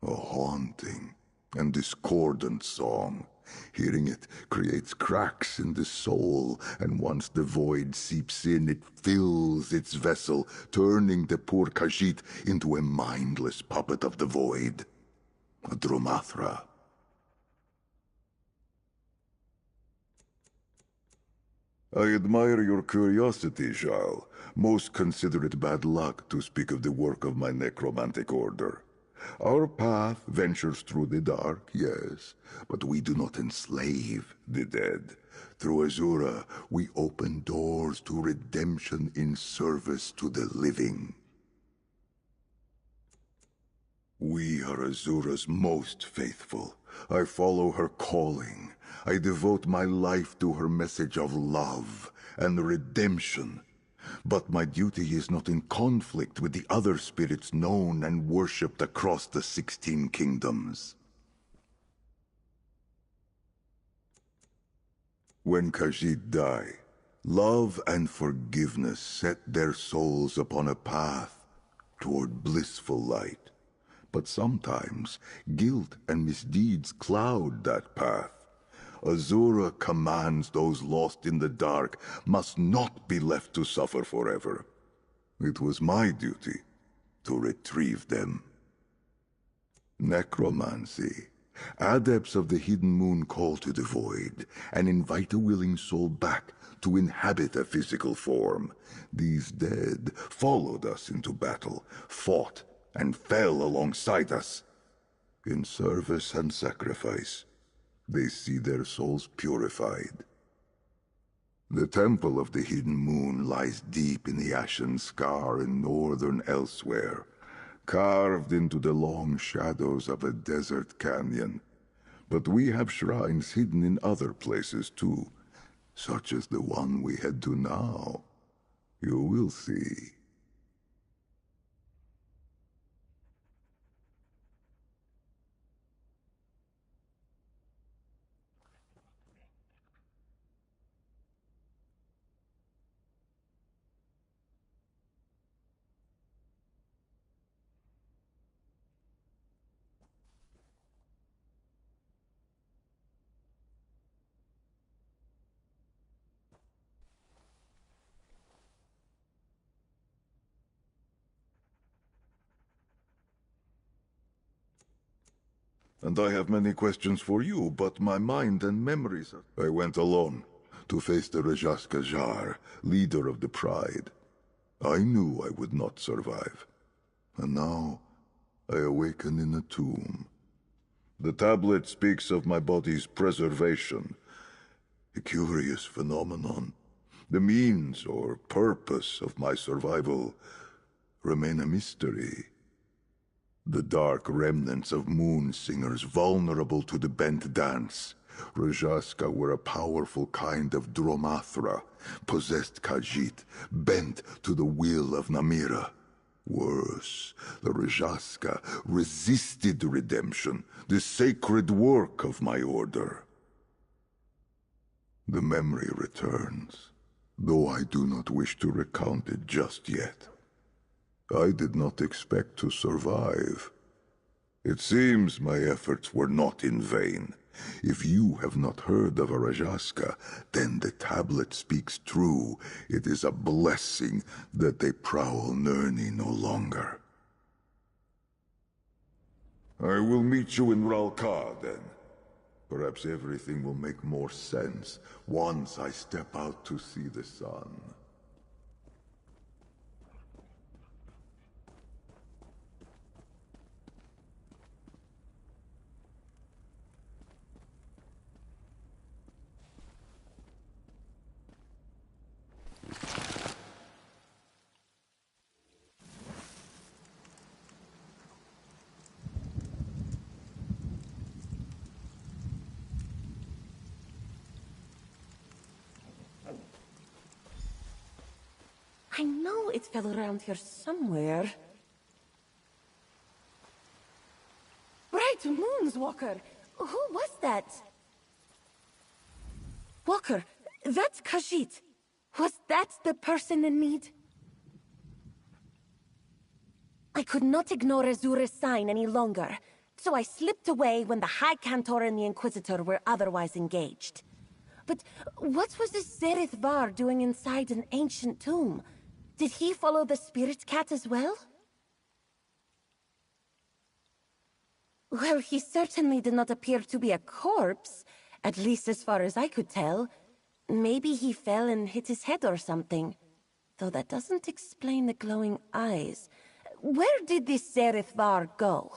S17: A haunting and discordant song. Hearing it creates cracks in the soul, and once the void seeps in, it fills its vessel, turning the poor Khajiit into a mindless puppet of the void. A Dromathra. I admire your curiosity, Jarl. Most consider it bad luck to speak of the work of my necromantic order. Our path ventures through the dark, yes, but we do not enslave the dead. Through Azura, we open doors to redemption in service to the living. We are Azura's most faithful. I follow her calling. I devote my life to her message of love and redemption. But my duty is not in conflict with the other spirits known and worshipped across the 16 kingdoms. When Khajiit died, love and forgiveness set their souls upon a path toward blissful light. But sometimes guilt and misdeeds cloud that path. Azura commands those lost in the dark must not be left to suffer forever. It was my duty to retrieve them. Necromancy. Adepts of the Hidden Moon call to the void and invite a willing soul back to inhabit a physical form. These dead followed us into battle, fought, and fell alongside us. In service and sacrifice, they see their souls purified. The Temple of the Hidden Moon lies deep in the Ashen Scar in northern Elsewhere, carved into the long shadows of a desert canyon. But we have shrines hidden in other places too, such as the one we head to now. You will see. And I have many questions for you, but my mind and memories are... I went alone to face the Rajaska Jar, leader of the Pride. I knew I would not survive. And now, I awaken in a tomb. The tablet speaks of my body's preservation. A curious phenomenon. The means or purpose of my survival remain a mystery. The dark remnants of moon singers vulnerable to the bent dance. Rajaska were a powerful kind of Dromathra, possessed Khajiit, bent to the will of Namira. Worse, the Rajaska resisted redemption, the sacred work of my order. The memory returns, though I do not wish to recount it just yet. I did not expect to survive. It seems my efforts were not in vain. If you have not heard of a Rajaska, then the tablet speaks true. It is a blessing that they prowl Nirni no longer. I will meet you in Ralka, then. Perhaps everything will make more sense once I step out to see the sun.
S14: I know it fell around here somewhere. Bright moons, Walker! Who was that? Walker, that's Khajiit. Was that the person in need? I could not ignore Azura's sign any longer, so I slipped away when the High Cantor and the Inquisitor were otherwise engaged. But what was this Zerith Var doing inside an ancient tomb? Did he follow the Spirit Cat as well? Well, he certainly did not appear to be a corpse, at least as far as I could tell. Maybe he fell and hit his head or something. Though that doesn't explain the glowing eyes. Where did this Zerith Var go?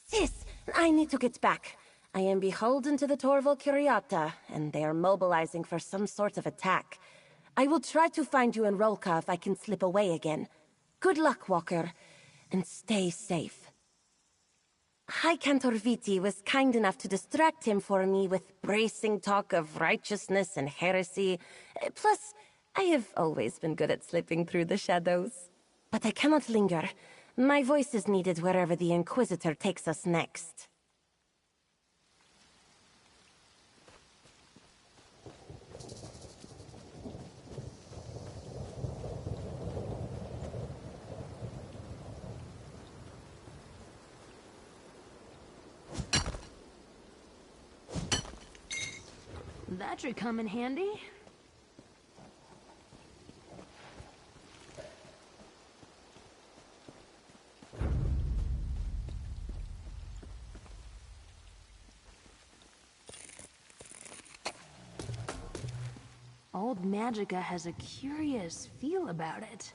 S14: Sis, I need to get back. I am beholden to the Torval Curiata, and they are mobilizing for some sort of attack. I will try to find you in Rolka if I can slip away again. Good luck, Walker, and stay safe. High Cantor Viti was kind enough to distract him for me with bracing talk of righteousness and heresy. Plus, I have always been good at slipping through the shadows. But I cannot linger. My voice is needed wherever the Inquisitor takes us next.
S4: That should come in handy. Old Magica has a curious feel about it.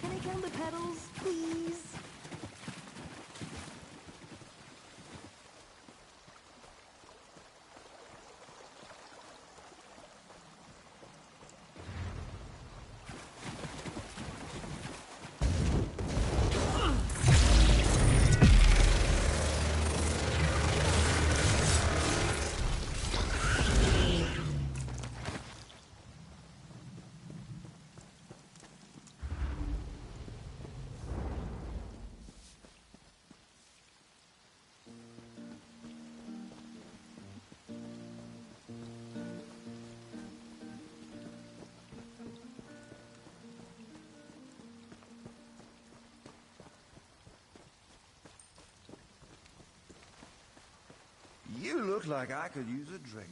S4: Can I count the petals, please?
S9: You look like I could use a drink.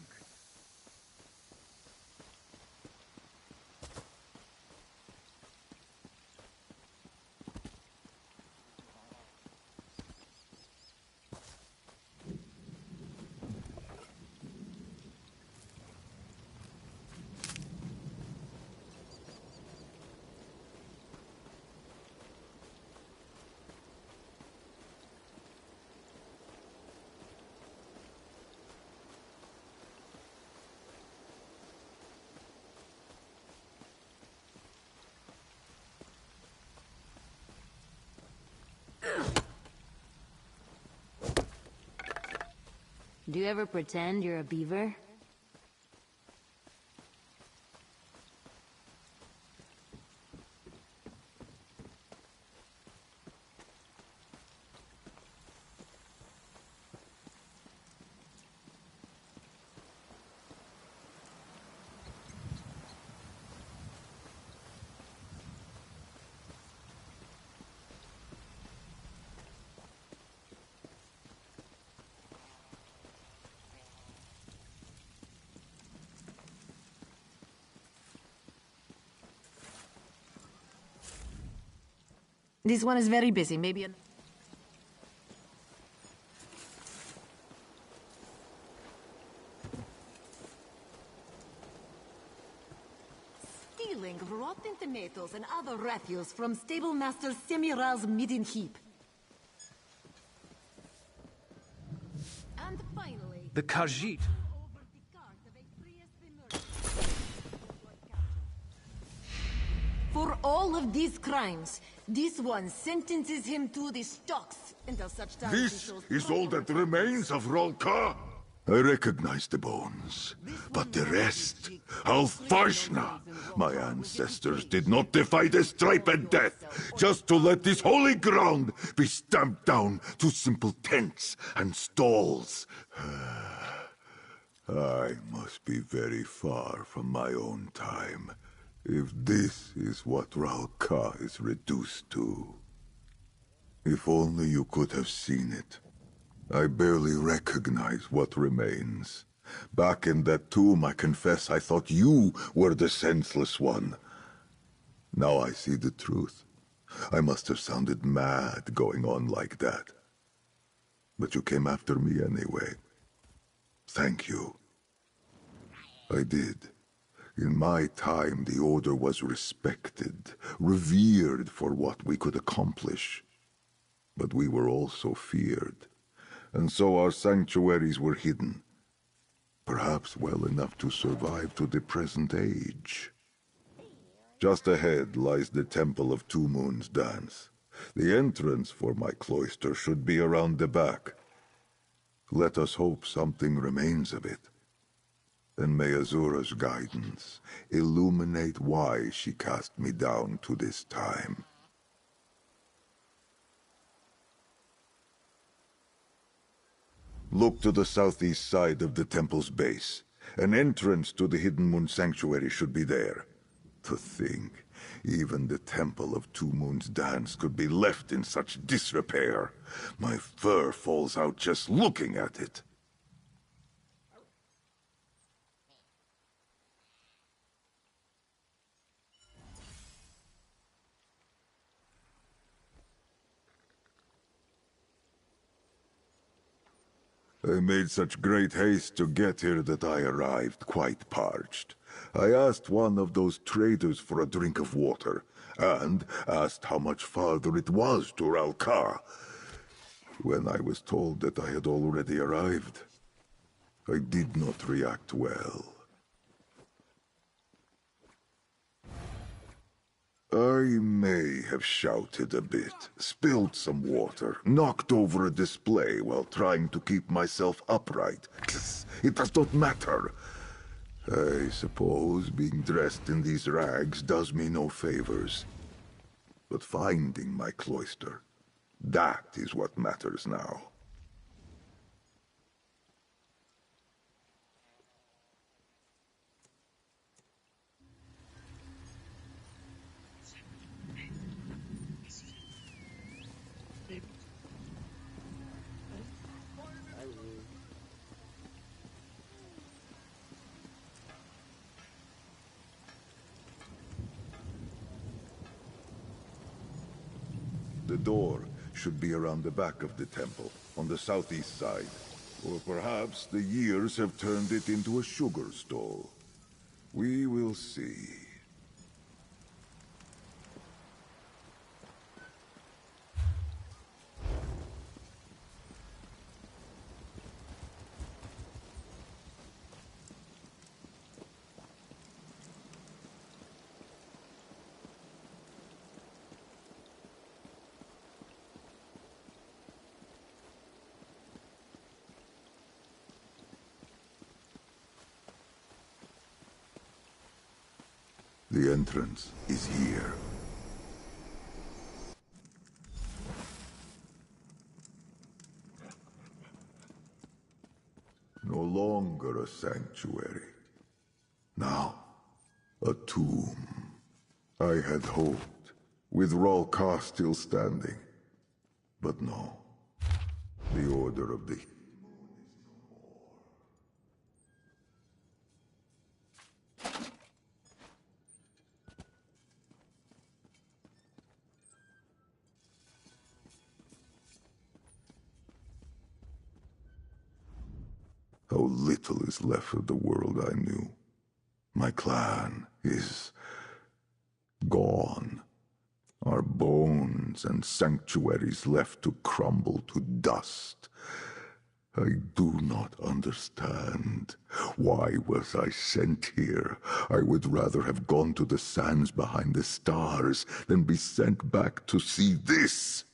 S4: Do you ever pretend you're a beaver?
S18: This one is very busy, maybe an... Stealing rotten tomatoes and other refuse from Stable Master Semiral's midden heap. And finally...
S3: The Khajiit.
S18: For all of these crimes, this one sentences him to the stocks until such time as he
S17: This
S18: shows
S17: is all that remains of Rolka? I recognize the bones, but the rest, Alfarshna! My ancestors did not defy the stripe and death, just to let this holy ground be stamped down to simple tents and stalls. I must be very far from my own time, if this is what Ralka is reduced to. If only you could have seen it. I barely recognize what remains. Back in that tomb, I confess I thought you were the senseless one. Now I see the truth. I must have sounded mad going on like that. But you came after me anyway. Thank you. I did. In my time, the Order was respected, revered for what we could accomplish. But we were also feared. And so our sanctuaries were hidden. Perhaps well enough to survive to the present age. Just ahead lies the Temple of Two Moons Dance. The entrance for my cloister should be around the back. Let us hope something remains of it. Then may Azura's guidance illuminate why she cast me down to this time. Look to the southeast side of the temple's base. An entrance to the Hidden Moon Sanctuary should be there. To think, even the Temple of Two Moons Dance could be left in such disrepair. My fur falls out just looking at it. I made such great haste to get here that I arrived quite parched. I asked one of those traders for a drink of water, and asked how much farther it was to Ralka. When I was told that I had already arrived, I did not react well. I may have shouted a bit, spilled some water, knocked over a display while trying to keep myself upright. It does not matter. I suppose being dressed in these rags does me no favors. But finding my cloister, that is what matters now. The door should be around the back of the temple, on the southeast side. Or perhaps the years have turned it into a sugar stall. We will see. The entrance is here. No longer a sanctuary. Now, a tomb. I had hoped, with Ralka still standing. But no. The Order of the How little is left of the world I knew. My clan is gone. Our bones and sanctuaries left to crumble to dust. I do not understand. Why was I sent here? I would rather have gone to the sands behind the stars than be sent back to see this.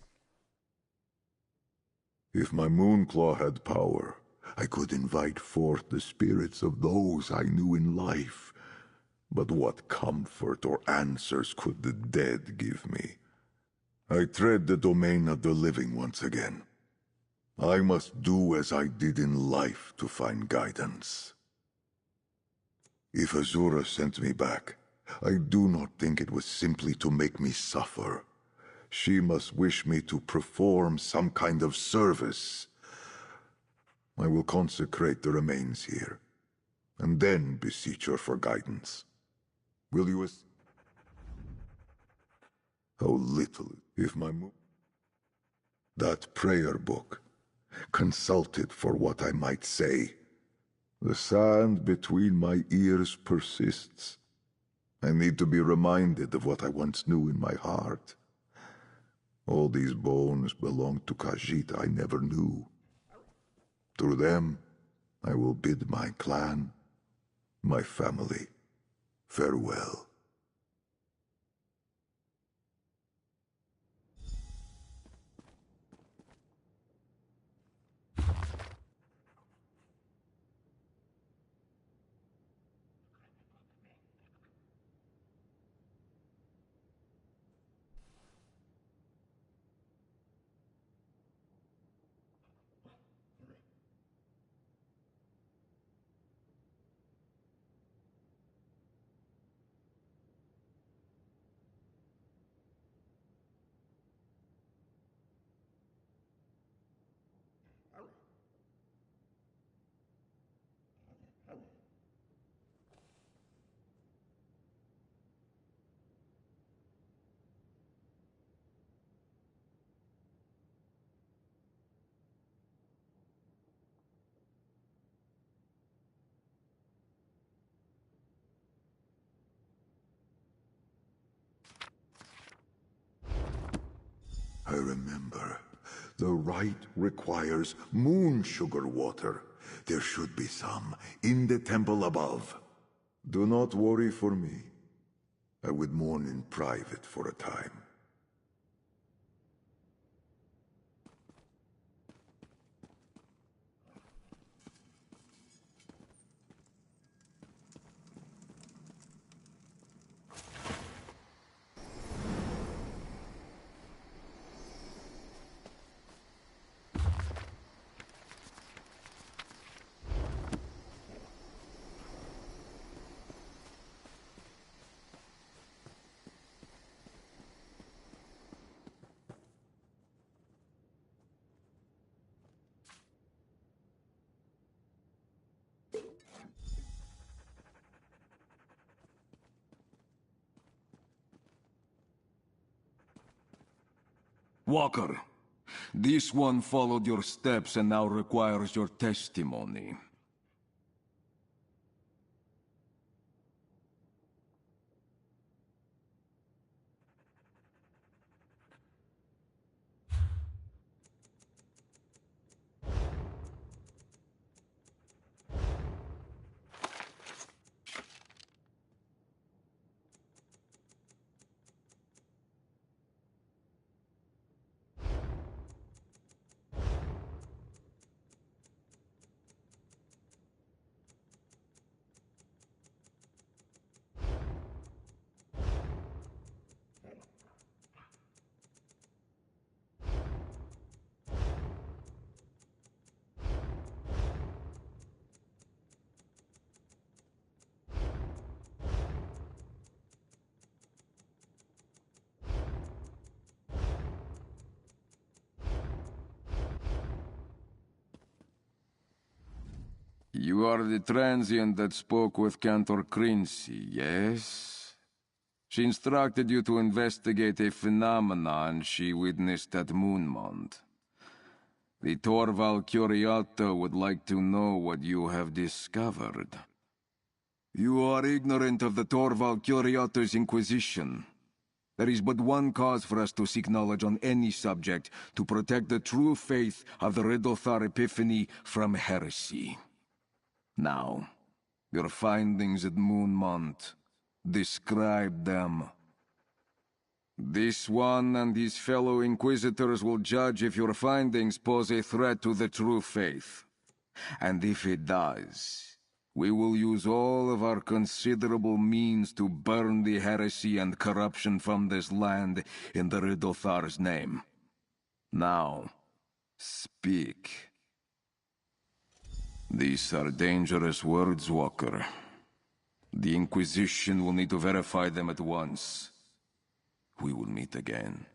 S17: If my Moonclaw had power, I could invite forth the spirits of those I knew in life. But what comfort or answers could the dead give me? I tread the domain of the living once again. I must do as I did in life to find guidance. If Azura sent me back, I do not think it was simply to make me suffer. She must wish me to perform some kind of service. I will consecrate the remains here, and then beseech her for guidance. Will you How little, if my That prayer book. Consult it for what I might say. The sand between my ears persists. I need to be reminded of what I once knew in my heart. All these bones belong to Khajiit I never knew. Through them, I will bid my clan, my family, farewell. I remember. The rite requires moon sugar water. There should be some in the temple above. Do not worry for me. I would mourn in private for a time.
S19: Walker, this one followed your steps and now requires your testimony. You are the transient that spoke with Cantor Crincy, yes? She instructed you to investigate a phenomenon she witnessed at Moonmont. The Torval Curiato would like to know what you have discovered. You are ignorant of the Torval Curiato's Inquisition. There is but one cause for us to seek knowledge on any subject, to protect the true faith of the Riddlethar Epiphany from heresy. Now, your findings at Moonmont. Describe them. This one and his fellow Inquisitors will judge if your findings pose a threat to the true faith. And if it does, we will use all of our considerable means to burn the heresy and corruption from this land in the Riddlethar's name. Now, speak. These are dangerous words, Walker. The Inquisition will need to verify them at once. We will meet again.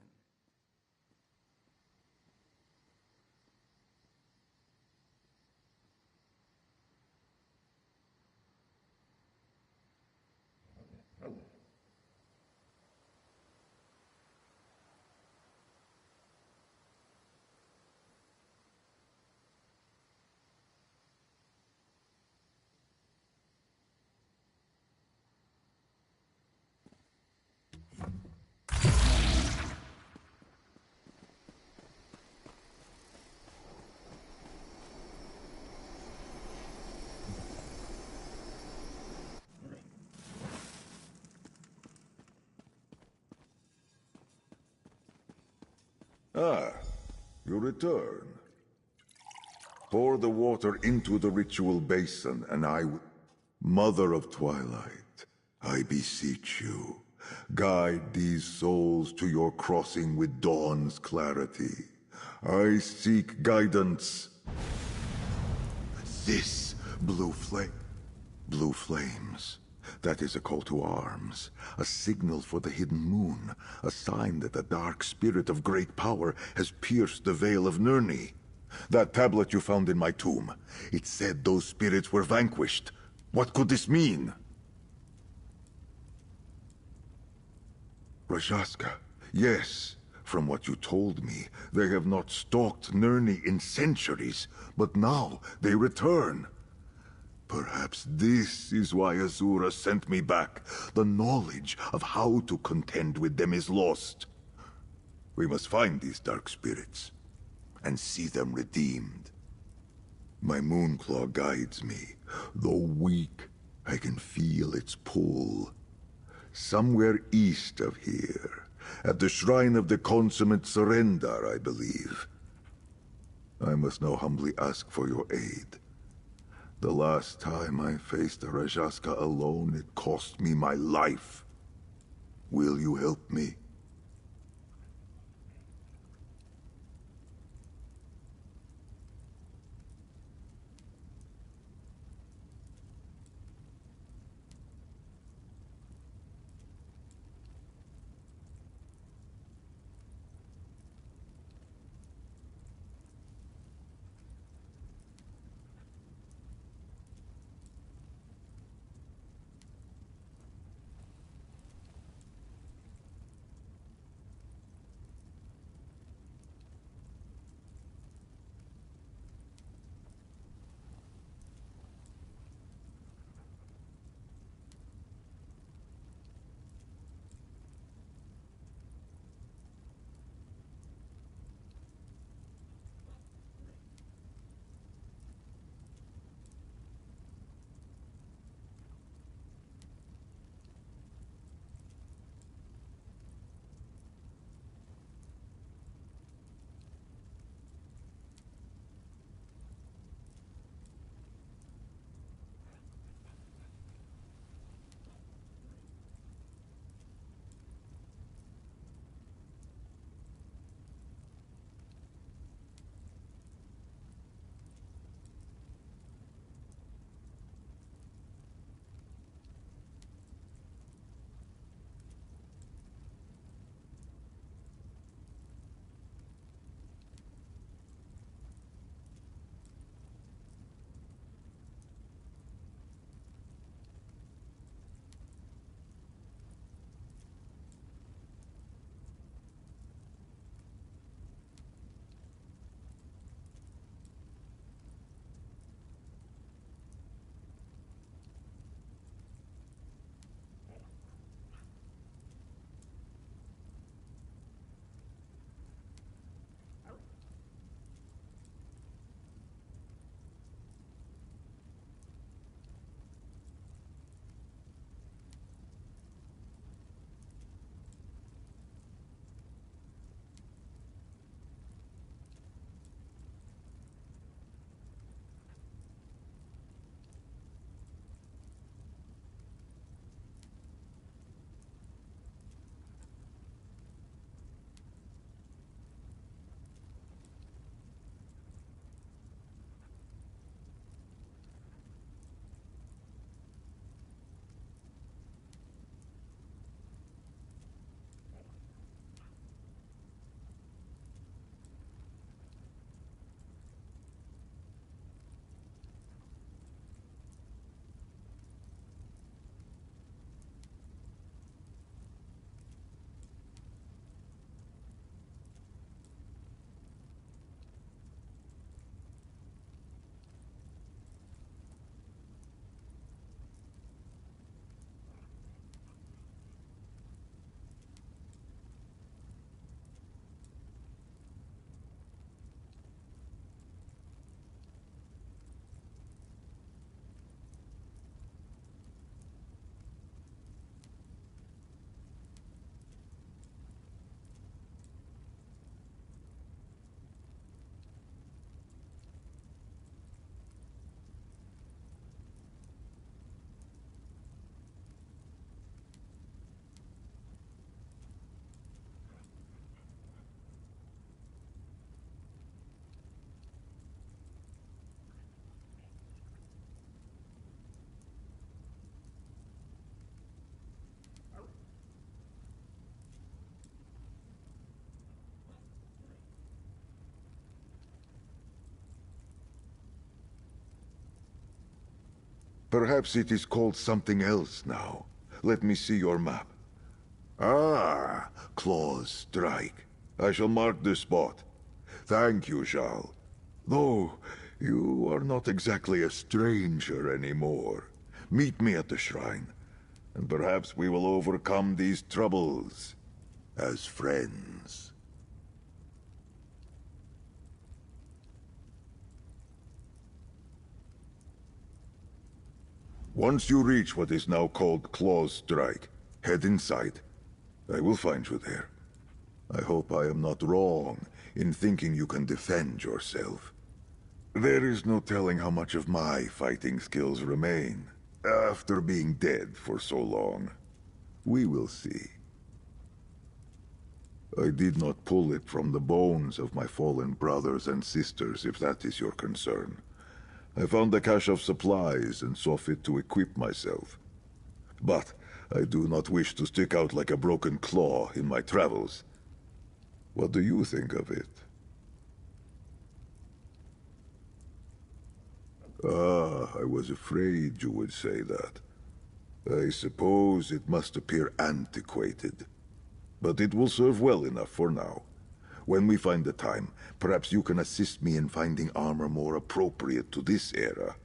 S17: Ah, you return. Pour the water into the ritual basin, and Mother of Twilight, I beseech you, guide these souls to your crossing with dawn's clarity. I seek guidance. This blue flames. That is a call to arms, a signal for the hidden moon, a sign that the dark spirit of great power has pierced the veil of Nirni. That tablet you found in my tomb, it said those spirits were vanquished. What could this mean? Rajaska, yes. From what you told me, they have not stalked Nirni in centuries, but now they return. Perhaps this is why Azura sent me back. The knowledge of how to contend with them is lost. We must find these dark spirits, and see them redeemed. My Moonclaw guides me. Though weak, I can feel its pull. Somewhere east of here, at the shrine of the consummate Surrender, I believe. I must now humbly ask for your aid. The last time I faced a Rajaska alone, it cost me my life. Will you help me? Perhaps it is called something else now. Let me see your map. Ah, Claw's Strike. I shall mark this spot. Thank you, Jarl. Though, you are not exactly a stranger anymore. Meet me at the shrine, and perhaps we will overcome these troubles as friends. Once you reach what is now called Claw's Strike, head inside. I will find you there. I hope I am not wrong in thinking you can defend yourself. There is no telling how much of my fighting skills remain after being dead for so long. We will see. I did not pull it from the bones of my fallen brothers and sisters, if that is your concern. I found a cache of supplies and saw fit to equip myself. But I do not wish to stick out like a broken claw in my travels. What do you think of it? Ah, I was afraid you would say that. I suppose it must appear antiquated. But it will serve well enough for now. When we find the time, perhaps you can assist me in finding armor more appropriate to this era.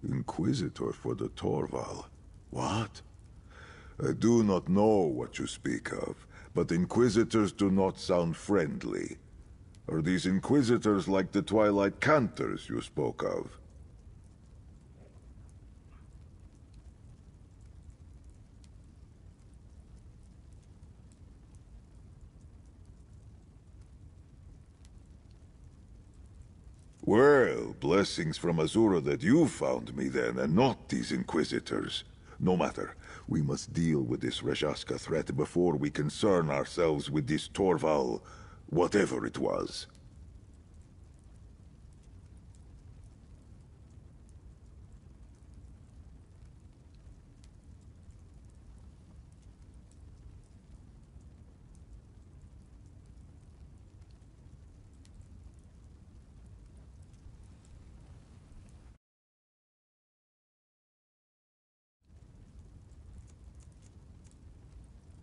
S17: Inquisitor for the Torval. What? I do not know what you speak of, but Inquisitors do not sound friendly. Are these Inquisitors like the Twilight Cantors you spoke of? Well, blessings from Azura that you found me then, and not these Inquisitors. No matter, we must deal with this Rajaska threat before we concern ourselves with this Torval, whatever it was.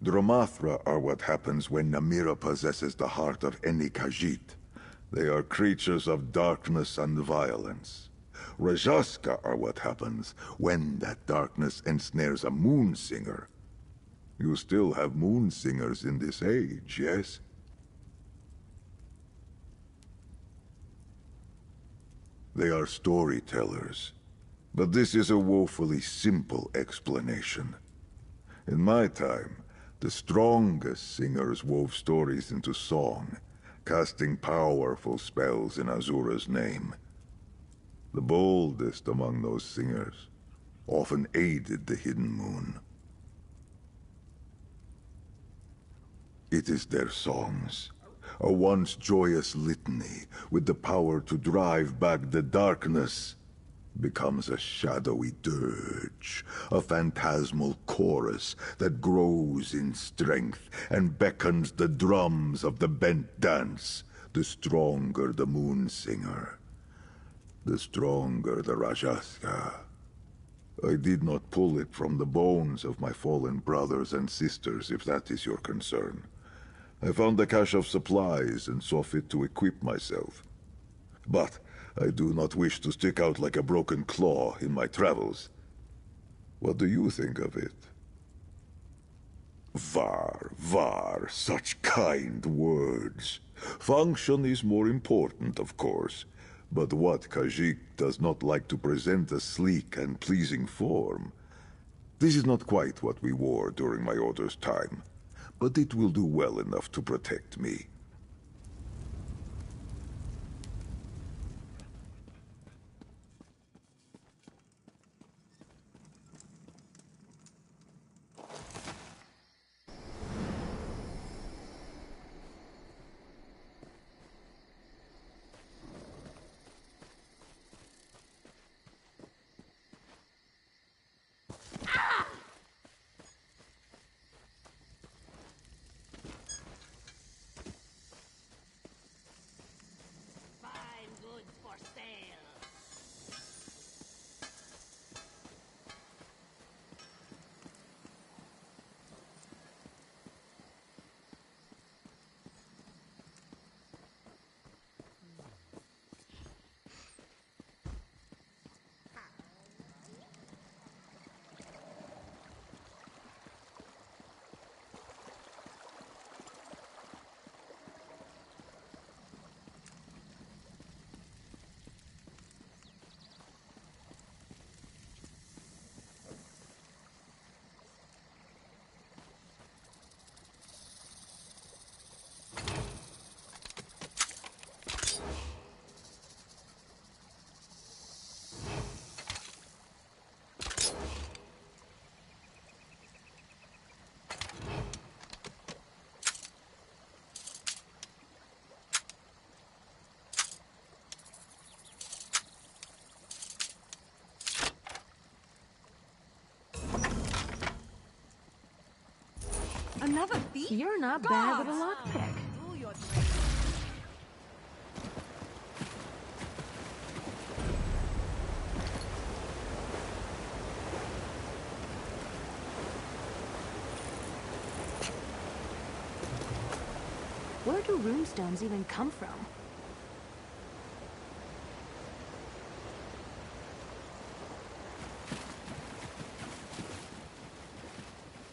S17: Dromathra are what happens when Namira possesses the heart of any Khajiit. They are creatures of darkness and violence. Rajaska are what happens when that darkness ensnares a Moonsinger. You still have Moonsingers in this age, yes? They are storytellers. But this is a woefully simple explanation. In my time, the strongest singers wove stories into song, casting powerful spells in Azura's name. The boldest among those singers often aided the Hidden Moon. It is their songs, a once joyous litany with the power to drive back the darkness, becomes a shadowy dirge, a phantasmal chorus that grows in strength and beckons the drums of the bent dance. The stronger the Moonsinger, the stronger the Rajaska. I did not pull it from the bones of my fallen brothers and sisters, if that is your concern. I found a cache of supplies and saw fit to equip myself. But I do not wish to stick out like a broken claw in my travels. What do you think of it? Var, such kind words. Function is more important, of course. But what Khajiit does not like to present a sleek and pleasing form? This is not quite what we wore during my order's time, but it will do well enough to protect me.
S18: Another thief?
S4: You're not bad with a lockpick.
S18: Do your
S4: Where do runestones even come from?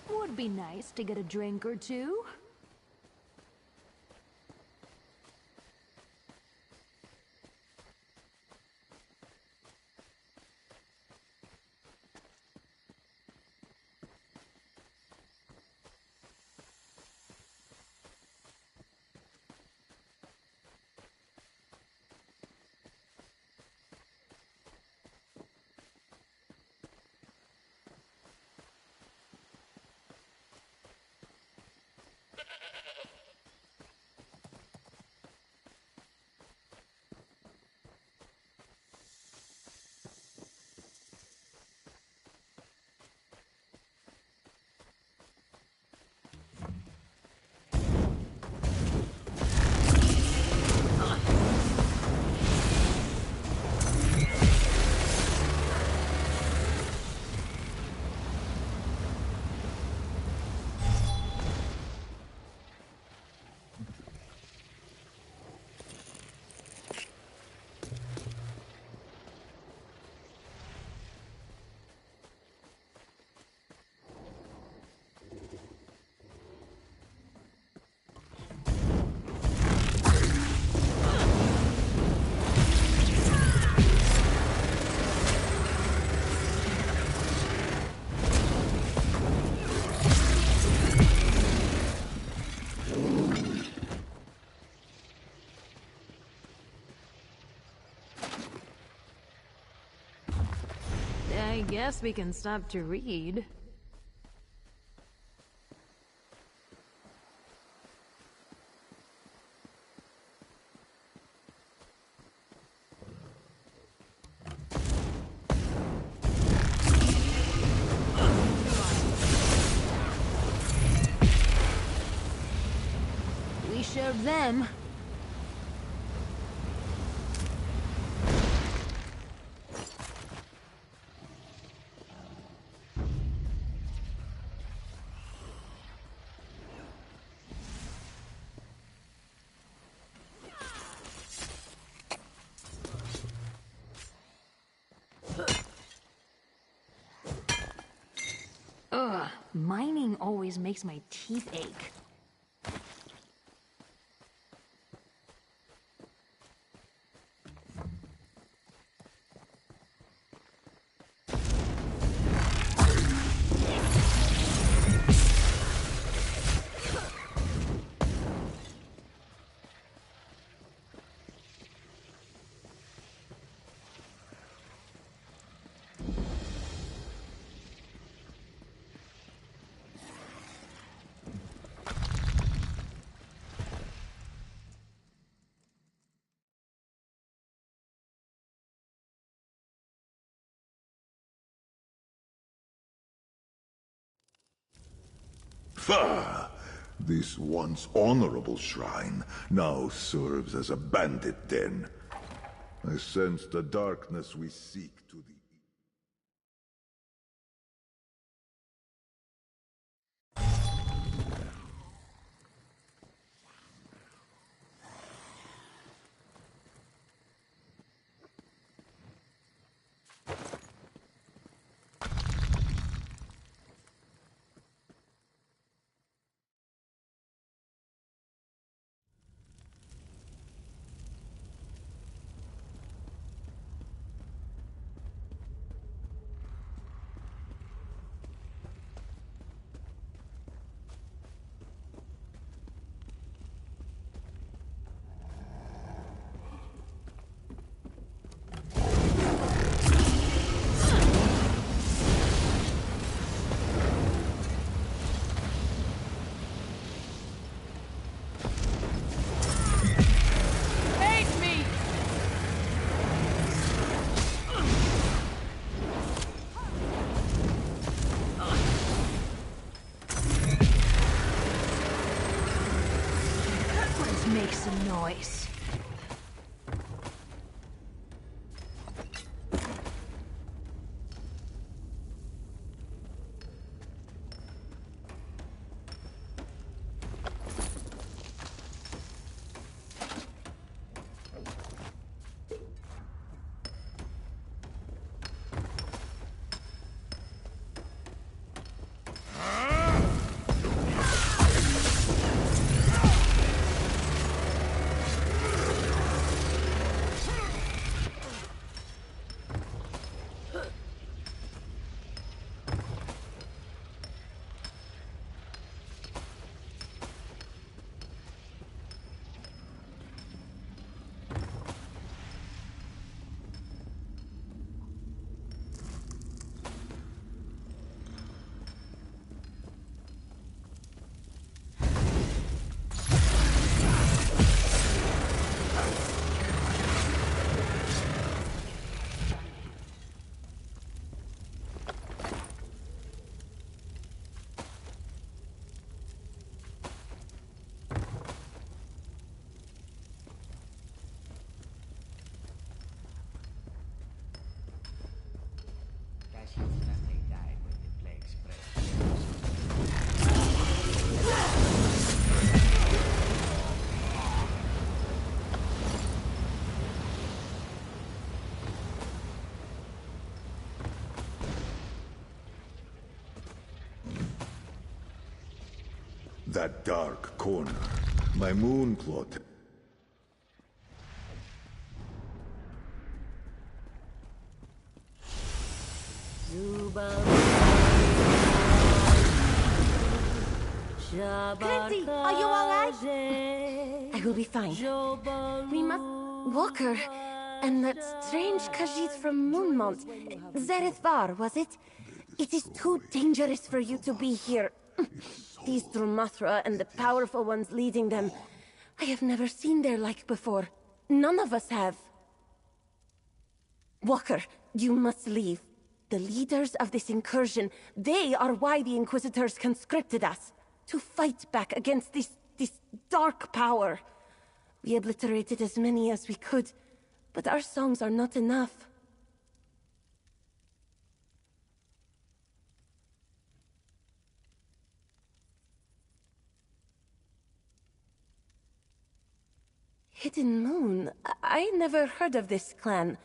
S4: Would be nice to get a drink or two. I guess we can stop to read. We showed them. Ugh, mining always makes my teeth ache.
S17: Pah! This once honorable shrine now serves as a bandit den. I sense the darkness we seek to the...
S4: some noise.
S17: That dark corner. My moon cloth.
S14: Clinty, are you alright? I will be fine. We must... Walker, and that strange Khajiit from Moonmont. Zareth Var, was it? It is too dangerous for you to be here. These Drumathra and the powerful ones leading them. I have never seen their like before. None of us have. Walker, you must leave. The leaders of this incursion, they are why the Inquisitors conscripted us. To fight back against this dark power. We obliterated as many as we could, but our songs are not enough. Hidden Moon? I never heard of this clan.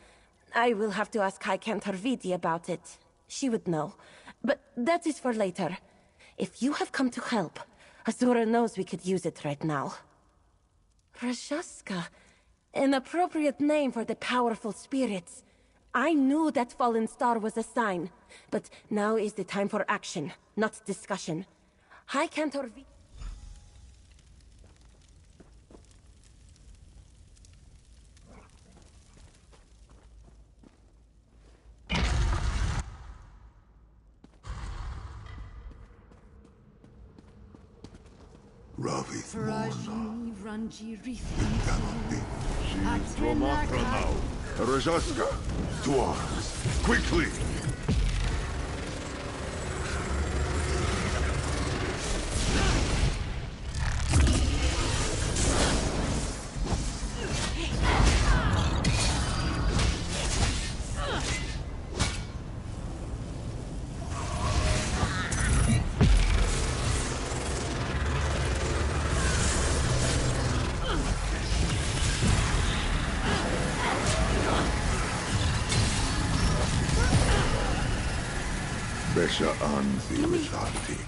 S14: I will have to ask High Cantor Viti about it. She would know. But that is for later. If you have come to help, Azura knows we could use it right now. Rajaska. An appropriate name for the powerful spirits. I knew that fallen star was a sign, but now is the time for action, not discussion. High Cantor Viti...
S17: Ravith
S18: Raji, Ranji,
S17: Drumathra now. Rajaska, to arms, quickly!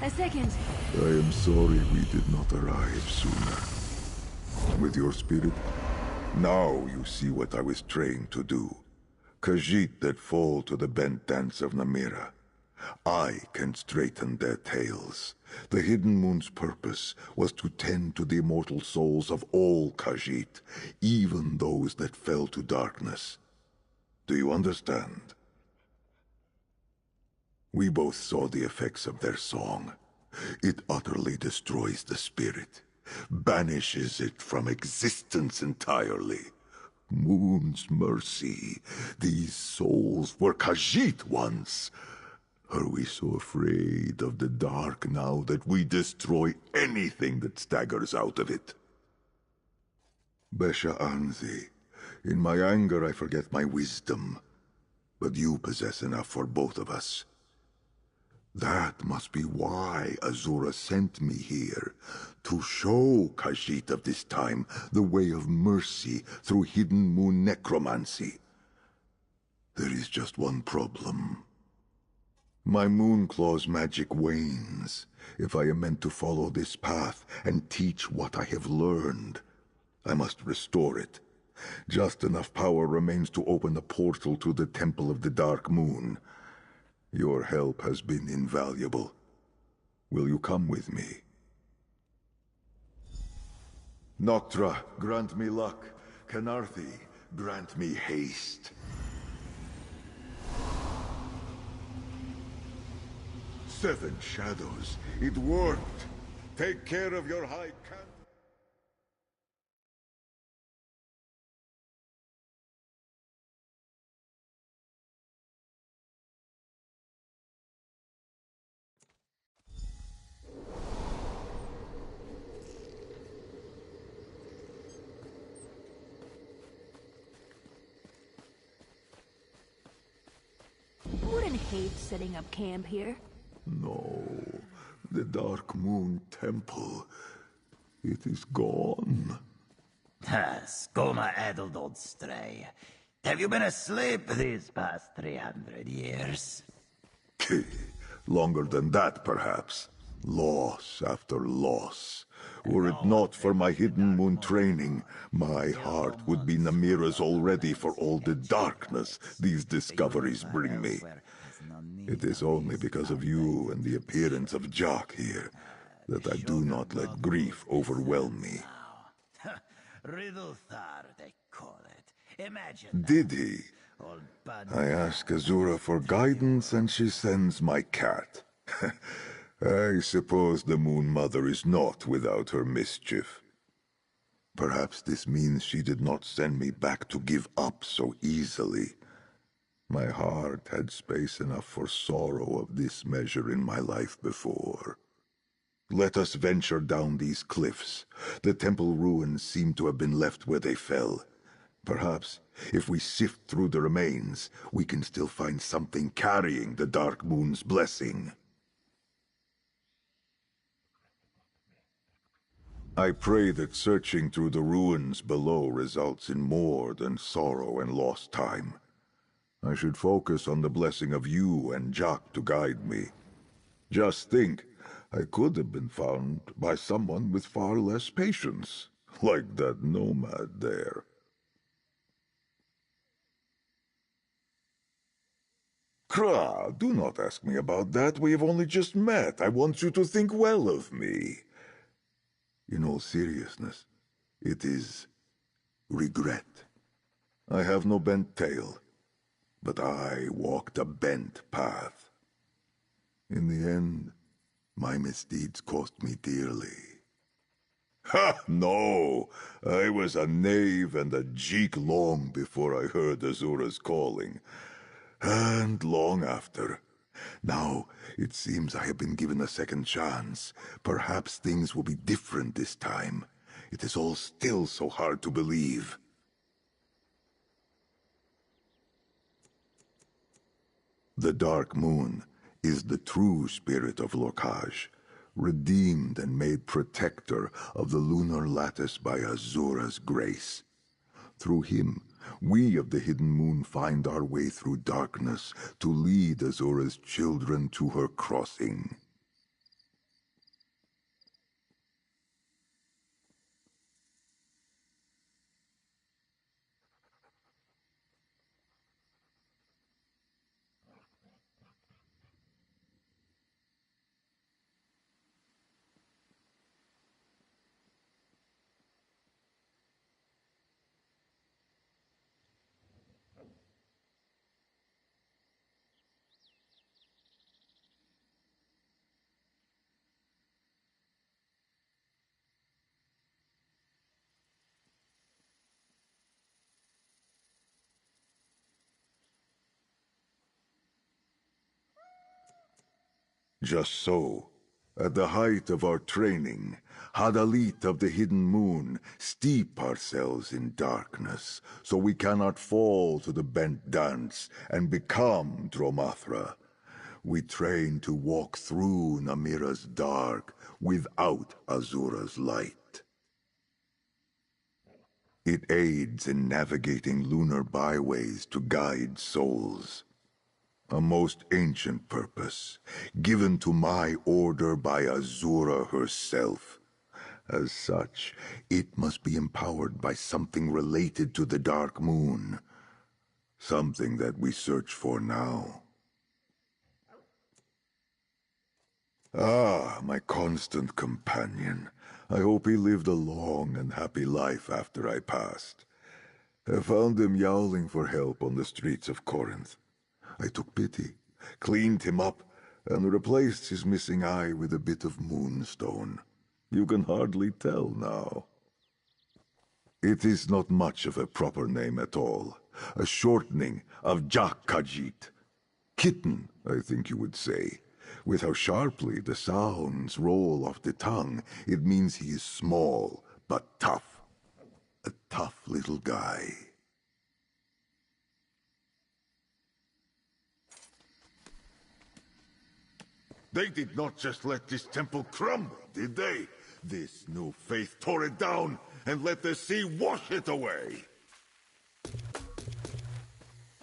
S2: A second.
S17: I am sorry we did not arrive sooner. With your spirit, now you see what I was trained to do. Khajiit that fall to the bent dance of Namira. I can straighten their tails. The Hidden Moon's purpose was to tend to the immortal souls of all Khajiit, even those that fell to darkness. Do you understand? We both saw the effects of their song. It utterly destroys the spirit, banishes it from existence entirely. Moon's mercy, these souls were Khajiit once. Are we so afraid of the dark now that we destroy anything that staggers out of it? Besha Anzi, in my anger I forget my wisdom, but you possess enough for both of us. That must be why Azura sent me here, to show Khajiit of this time the way of mercy through hidden moon necromancy. There is just one problem. My Moonclaw's magic wanes if I am meant to follow this path and teach what I have learned. I must restore it. Just enough power remains to open the portal to the Temple of the Dark Moon. Your help has been invaluable. Will you come with me? Noctra, grant me luck. Canarthi, grant me haste. Seven Shadows, it worked! Take care of your high camp.
S4: Wouldn't hate setting up camp here.
S17: No, the Dark Moon Temple. It is gone.
S20: Skoma Edeldod Stray. Have you been asleep these past 300 years?
S17: Longer than that, perhaps. Loss after loss. Were it not for my hidden moon training, my heart would be Namira's already for all the darkness these discoveries bring me. It is only because of you and the appearance of Jock here that I do not let grief overwhelm me.
S20: Riddlethar, they call it. Imagine
S17: Did he? I ask Azura for guidance and she sends my cat. I suppose the Moon Mother is not without her mischief. Perhaps this means she did not send me back to give up so easily. My heart had space enough for sorrow of this measure in my life before. Let us venture down these cliffs. The temple ruins seem to have been left where they fell. Perhaps, if we sift through the remains, we can still find something carrying the Dark Moon's blessing. I pray that searching through the ruins below results in more than sorrow and lost time. I should focus on the blessing of you and Jock to guide me. Just think, I could have been found by someone with far less patience, like that nomad there. Kra, do not ask me about that. We have only just met. I want you to think well of me. In all seriousness, it is regret. I have no bent tail, but I walked a bent path. In the end, my misdeeds cost me dearly. Ha! No! I was a knave and a jeek long before I heard Azura's calling. And long after. Now, it seems I have been given a second chance. Perhaps things will be different this time. It is all still so hard to believe. The Dark Moon is the true spirit of Lorkaj, redeemed and made protector of the lunar lattice by Azura's grace. Through him, we of the Hidden Moon find our way through darkness to lead Azura's children to her crossing. Just so, At the height of our training, Hadalit of the Hidden Moon, steep ourselves in darkness, so we cannot fall to the bent dance and become Dromathra. We train to walk through Namira's dark without Azura's light. It aids in navigating lunar byways to guide souls. A most ancient purpose, given to my order by Azura herself. As such, it must be empowered by something related to the Dark Moon. Something that we search for now. Ah, my constant companion. I hope he lived a long and happy life after I passed. I found him yowling for help on the streets of Corinth. I took pity, cleaned him up, and replaced his missing eye with a bit of moonstone. You can hardly tell now. It is not much of a proper name at all. A shortening of Jak Khajiit. Kitten, I think you would say. With how sharply the sounds roll off the tongue, it means he is small, but tough. A tough little guy. They did not just let this temple crumble, did they? This new faith tore it down and let the sea wash it away.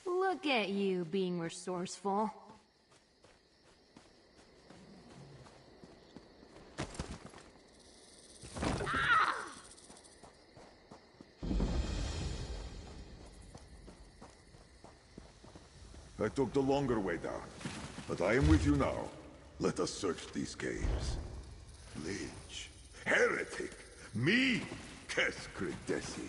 S4: Look at you being resourceful.
S17: I took the longer way down, but I am with you now. Let us search these caves. Lich, heretic, me, Keskridesi.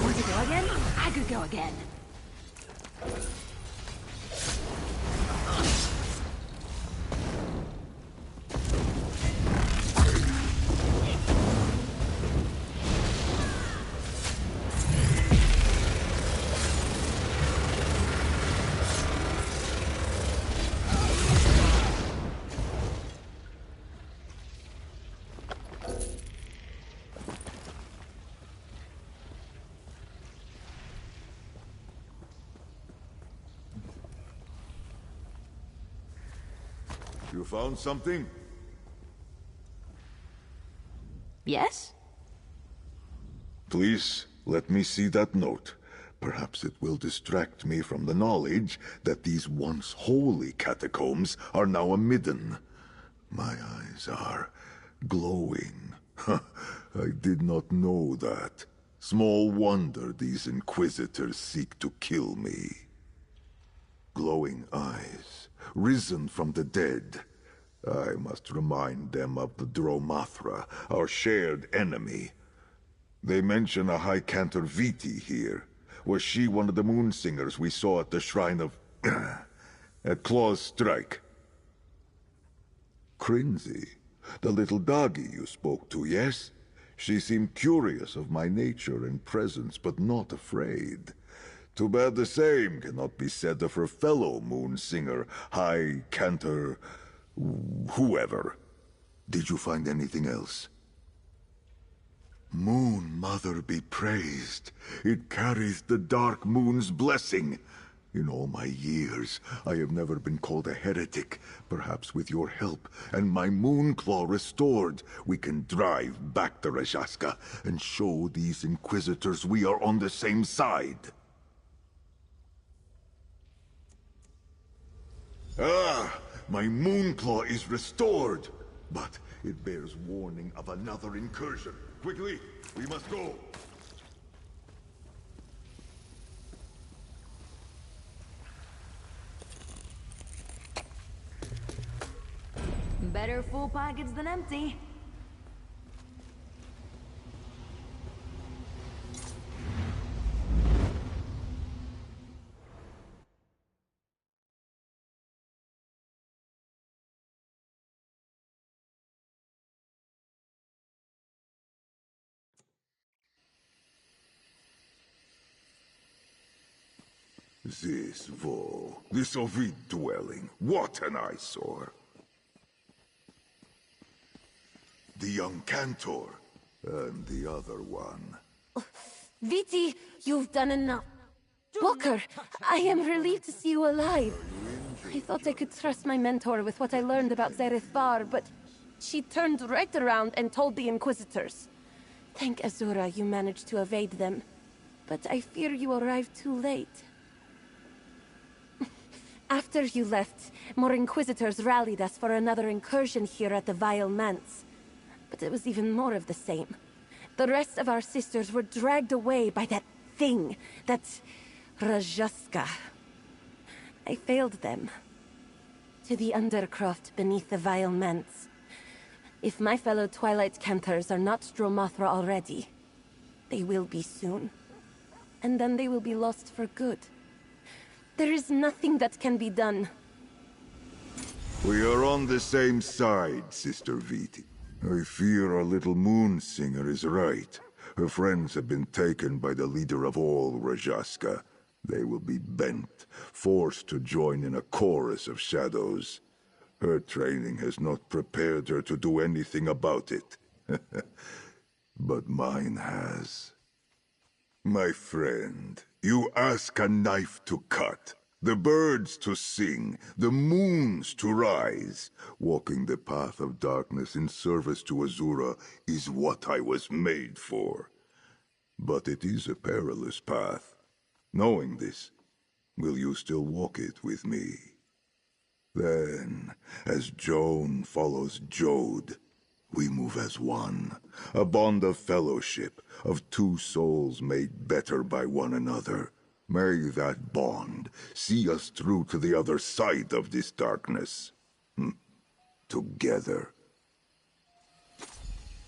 S4: Want to go again? I could go again.
S17: You found something?
S4: Yes?
S17: Please, let me see that note. Perhaps it will distract me from the knowledge that these once holy catacombs are now a midden. My eyes are glowing. I did not know that. Small wonder these inquisitors seek to kill me. Glowing eyes, risen from the dead. I must remind them of the Dromathra, our shared enemy. They mention a High Cantor Viti here. Was she one of the moon singers we saw at the shrine of... at Claw's Strike? Crinzy, the little doggy you spoke to, yes? She seemed curious of my nature and presence, but not afraid. Too bad the same cannot be said of her fellow moon singer, High Cantor... whoever. Did you find anything else? Moon Mother be praised. It carries the Dark Moon's blessing. In all my years, I have never been called a heretic. Perhaps with your help and my moon claw restored, we can drive back the Rajaska and show these inquisitors we are on the same side. Ah, my moon claw is restored, but it bears warning of another incursion. Quickly, we must go.
S4: Better full pockets than empty.
S17: This Vo, this Ovid dwelling, what an eyesore. The young Cantor, and the other one.
S14: Viti, you've done enough. Walker, I am relieved to see you alive. I thought I could trust my mentor with what I learned about Zareth Bar, but she turned right around and told the Inquisitors. Thank Azura you managed to evade them, but I fear you arrived too late. After you left, more Inquisitors rallied us for another incursion here at the Vile Manse. But it was even more of the same. The rest of our sisters were dragged away by that thing, that Rajaska. I failed them. To the Undercroft beneath the Vile Manse. If my fellow Twilight Canthers are not Stromathra already, they will be soon. And then they will be lost for good. There is nothing that can be done.
S17: We are on the same side, Sister Viti. I fear our little moon singer is right. Her friends have been taken by the leader of all Rajaska. They will be bent, forced to join in a chorus of shadows. Her training has not prepared her to do anything about it. But mine has. My friend, you ask a knife to cut, the birds to sing, the moons to rise. Walking the path of darkness in service to Azura is what I was made for. But it is a perilous path. Knowing this, will you still walk it with me? Then, as Joan follows Jode, we move as one, a bond of fellowship, of two souls made better by one another. May that bond see us through to the other side of this darkness. Together.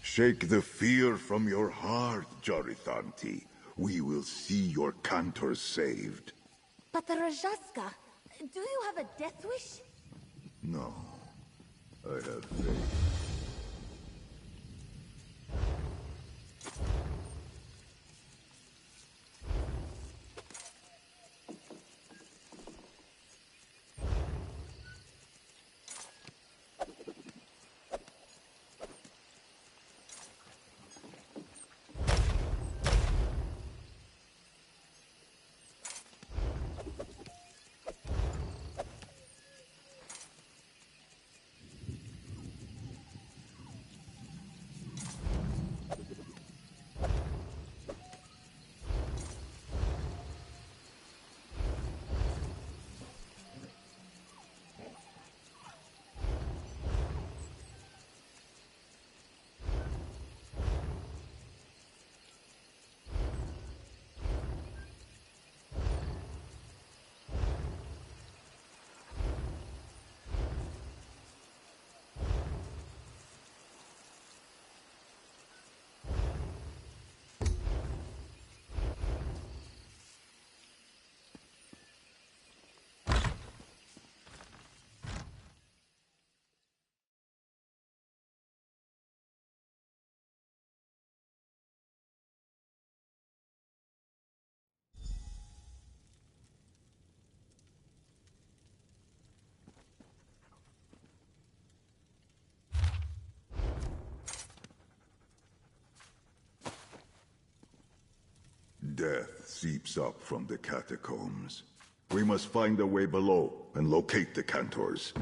S17: Shake the fear from your heart, Jorithanti. We will see your Cantors saved.
S14: But the Rajaska, do you have a death wish?
S17: No, I have faith. Death seeps up from the catacombs. We must find a way below and locate the Cantors.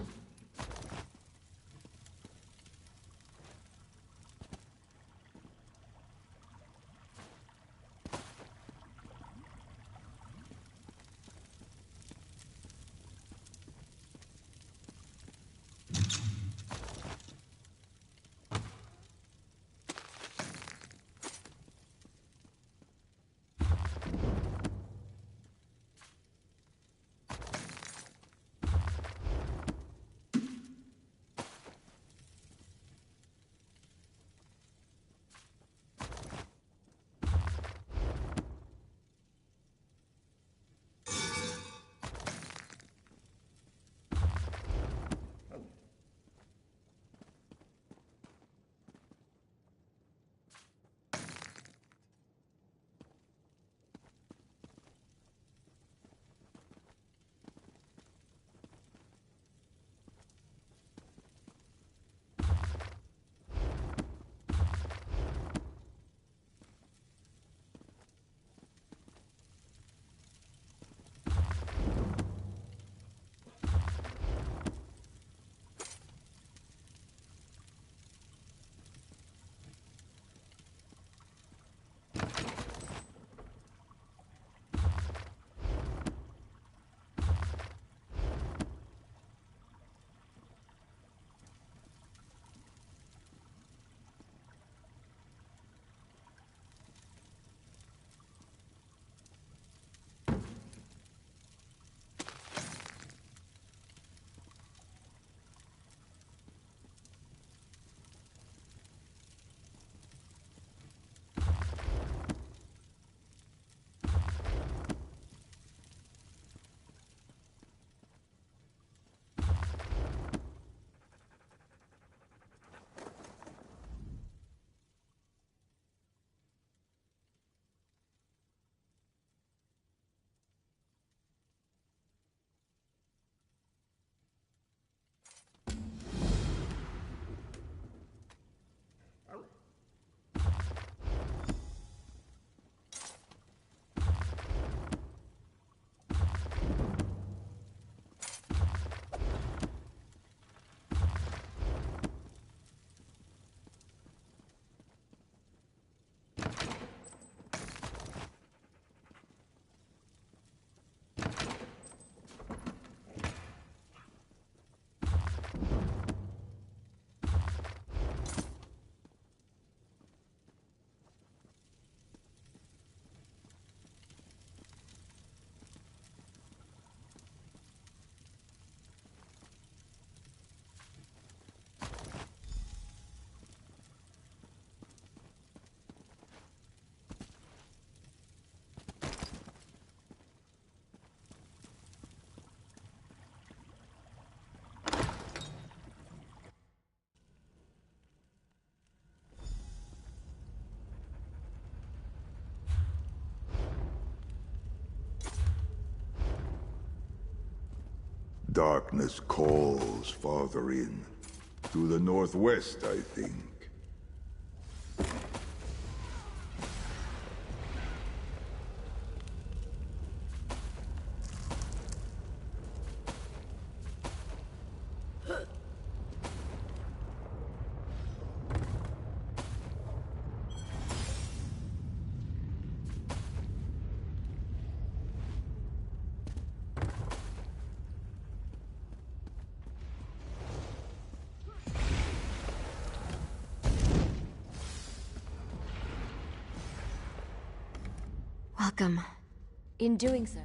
S17: Darkness calls farther in. To the northwest, I think.
S6: Welcome. In doing so,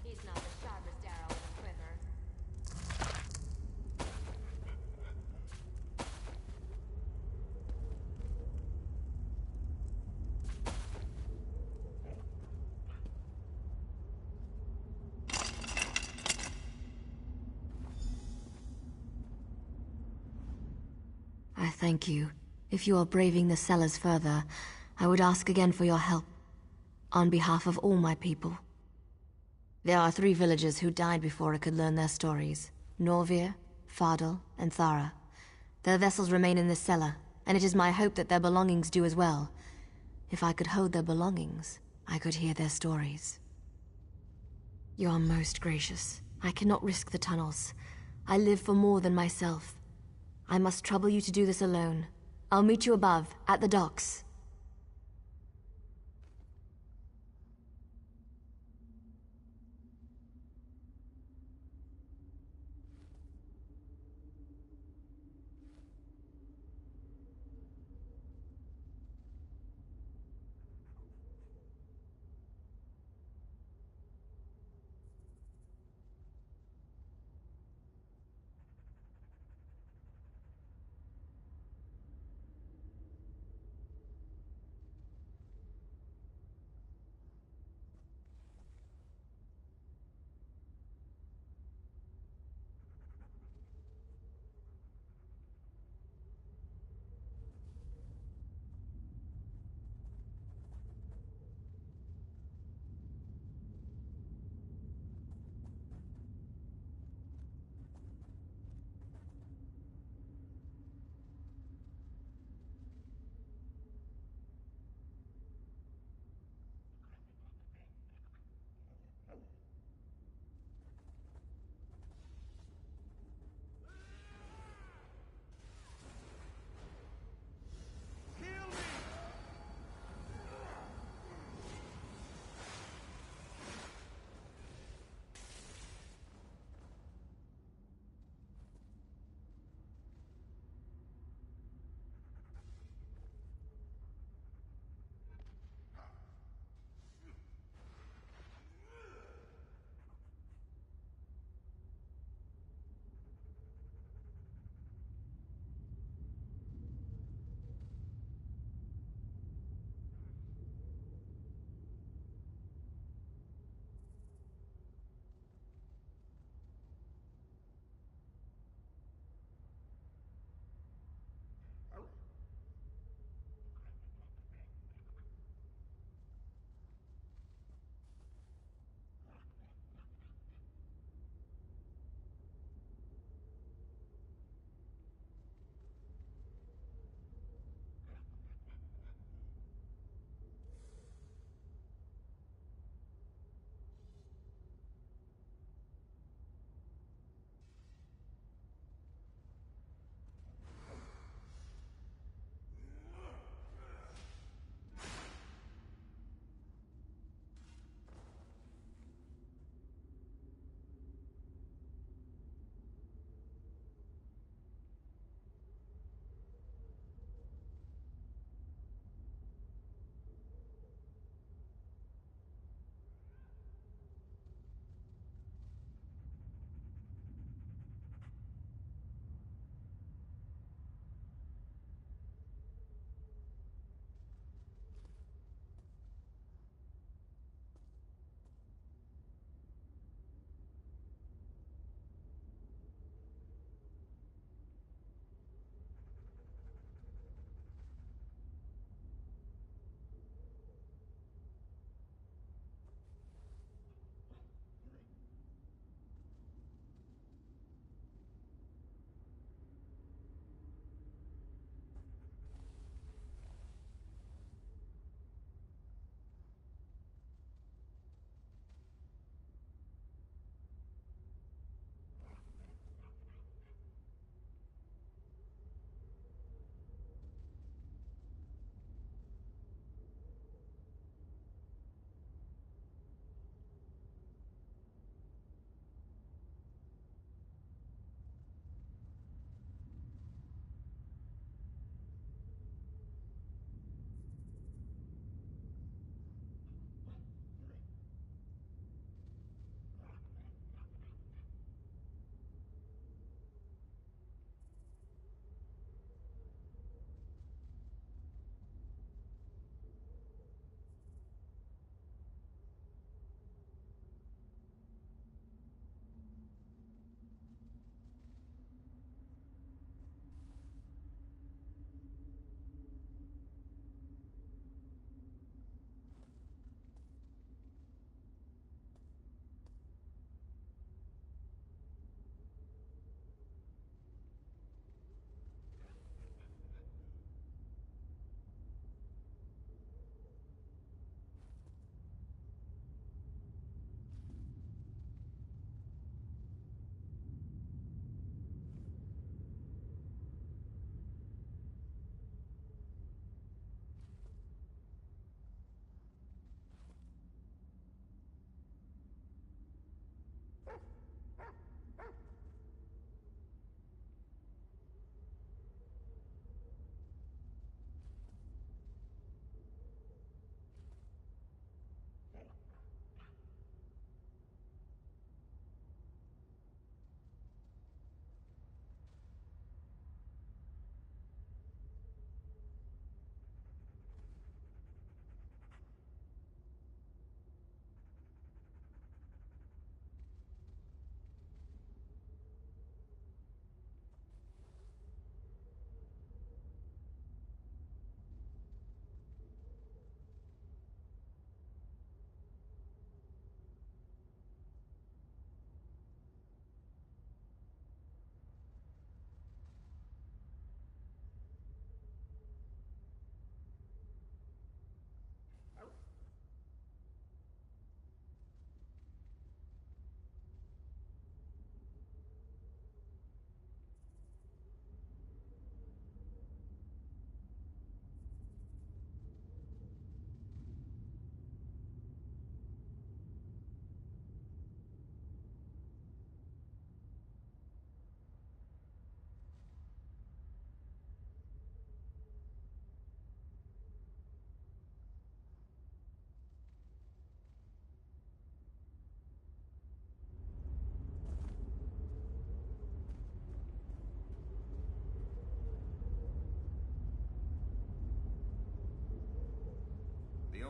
S6: he's not the sharpest arrow in the quiver. I thank you. If you are braving the cellars further, I would ask again for your help. On behalf of all my people. There are 3 villagers who died before I could learn their stories. Norvir, Fardel, and Thara. Their vessels remain in this cellar, and it is my hope that their belongings do as well. If I could hold their belongings, I could hear their stories. You are most gracious. I cannot risk the tunnels. I live for more than myself. I must trouble you to do this alone. I'll meet you above, at the docks.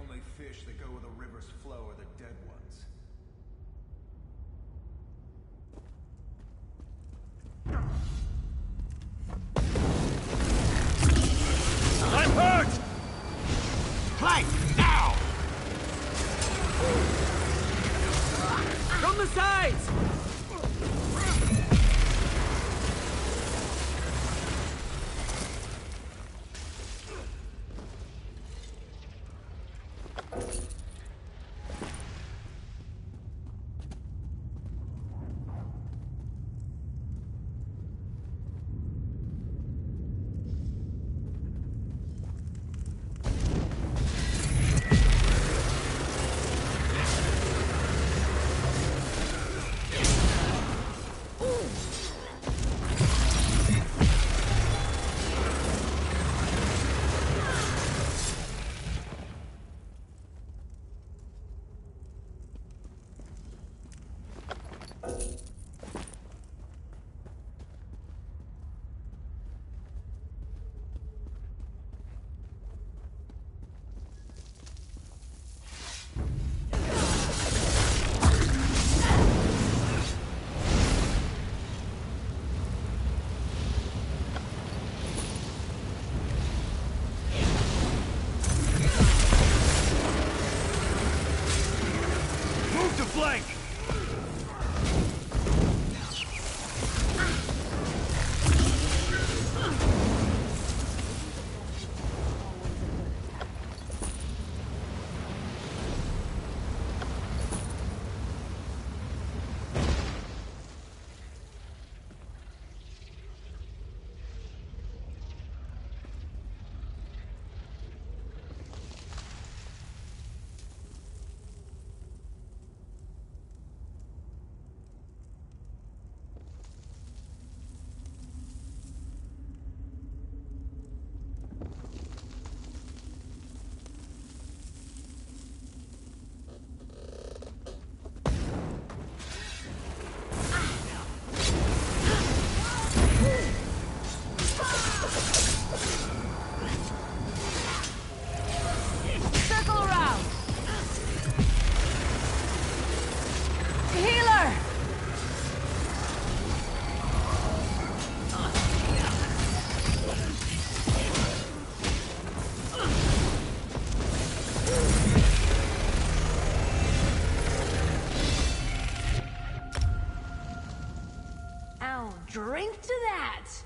S13: only fish that go where the river's flow are the dead ones.
S21: I'm hurt! Clank, now!
S10: From the sides!
S21: Flank!
S18: Drink to that!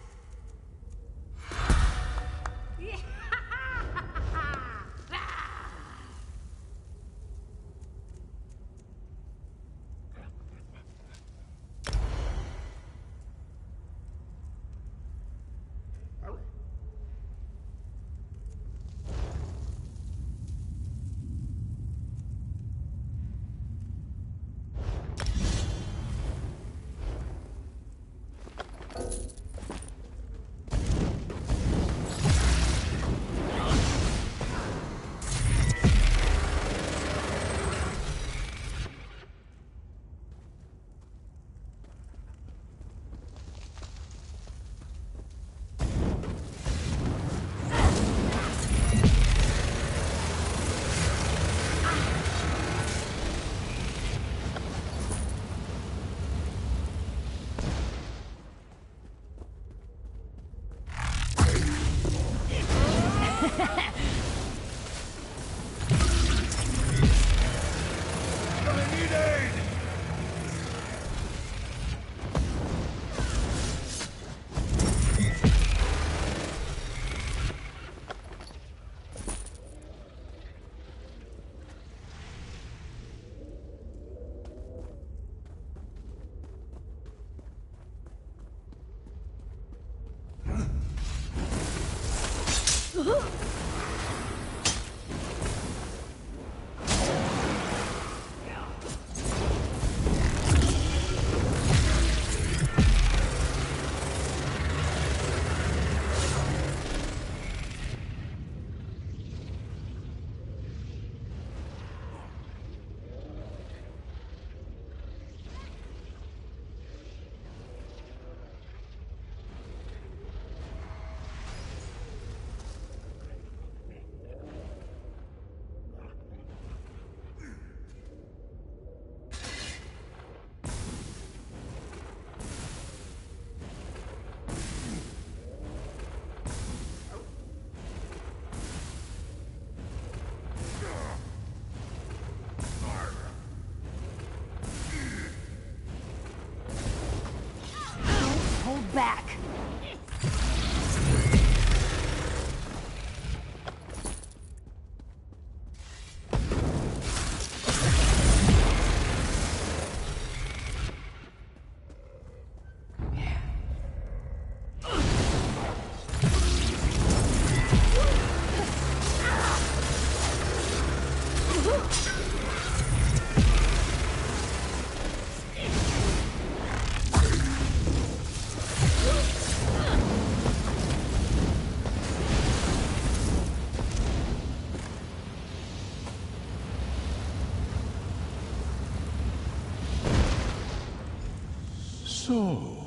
S1: So,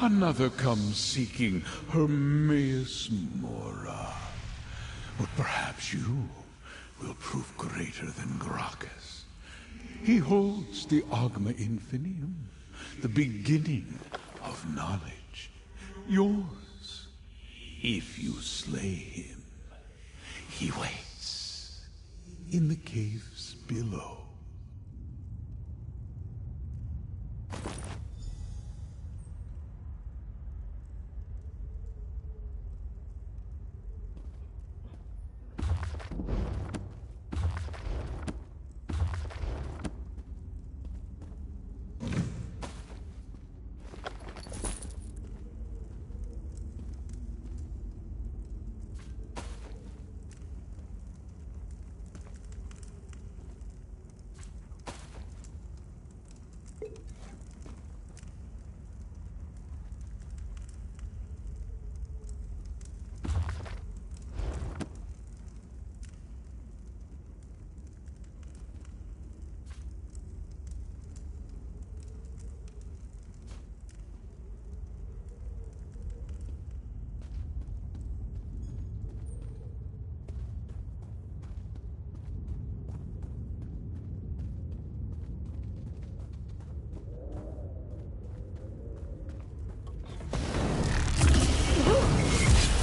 S1: another comes seeking Hermaeus Mora. But perhaps you will prove greater than Gracchus. He holds the Agma Infinium, the beginning of knowledge. Yours, if you slay him. He waits in the caves below.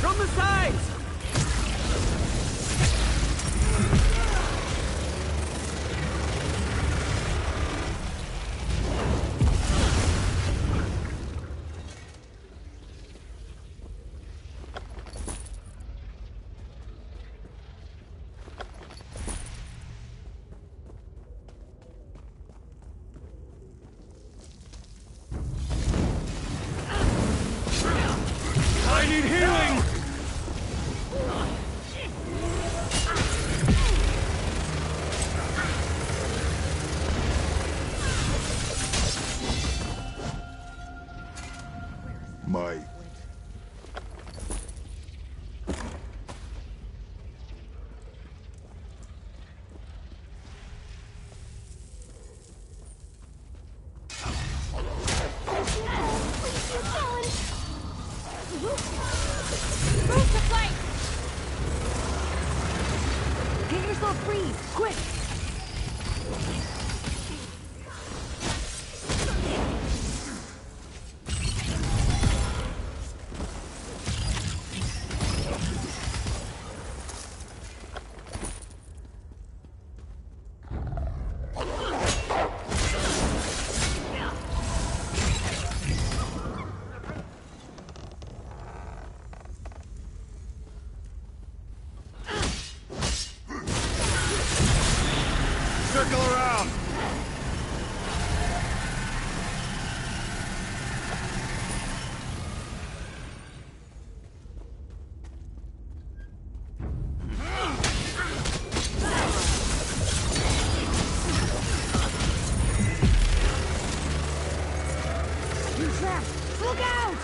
S21: From the sides! I need healing!
S17: My...
S4: Move to flank! Get yourself free, quick!
S21: Circle around!
S4: You're trapped! Look out!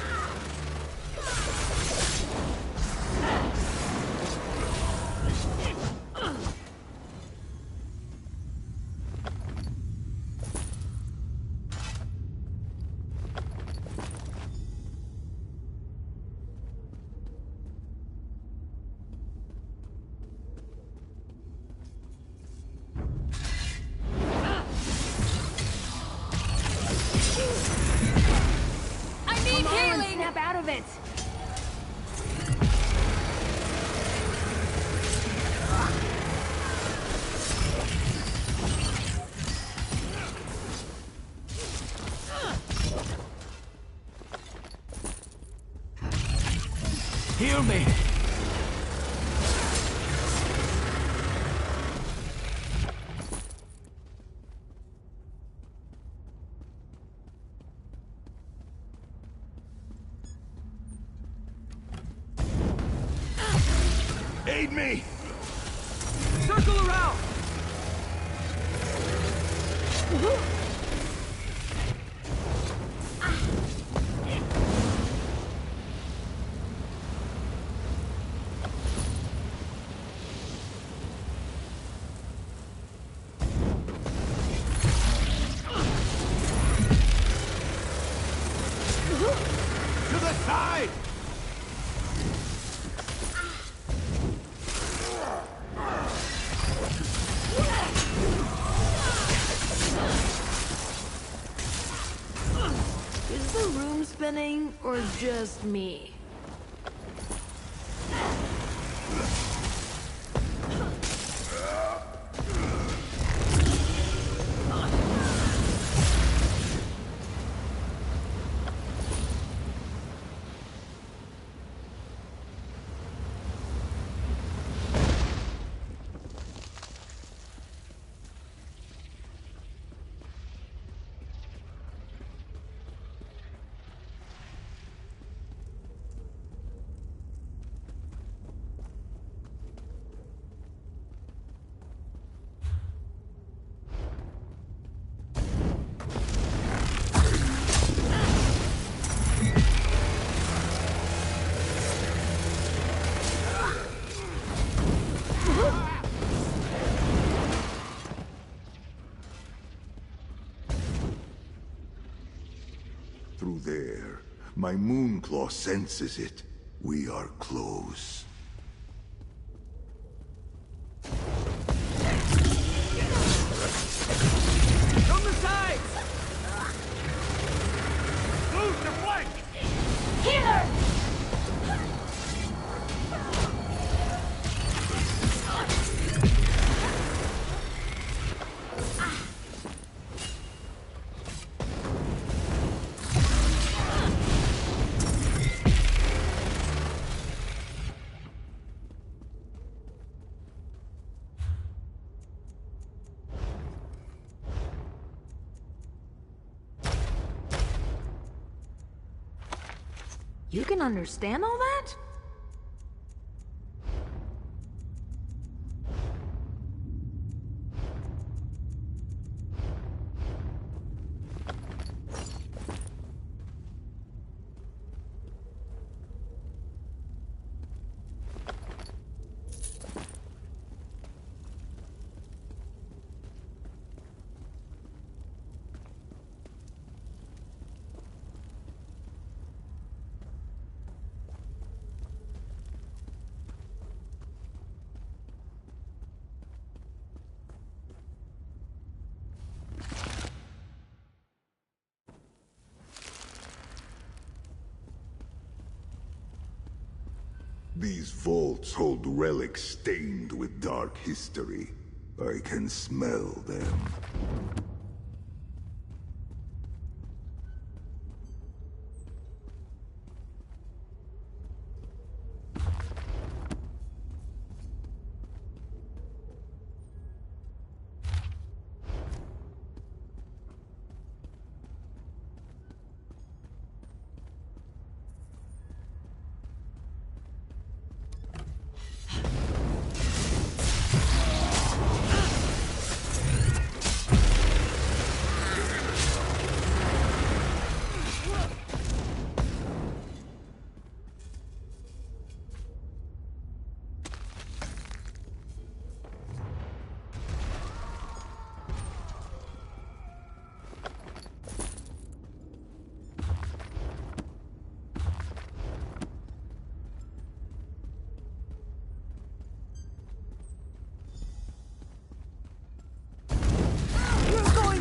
S4: I need healing! Snap out of it!
S21: Heal me! Aid me! Circle around!
S4: just me.
S17: Through there, my Moonclaw senses it. We are close.
S21: From the sides! Move to flank!
S4: Healer! You can understand all that?
S17: These vaults hold relics stained with dark history. I can smell them.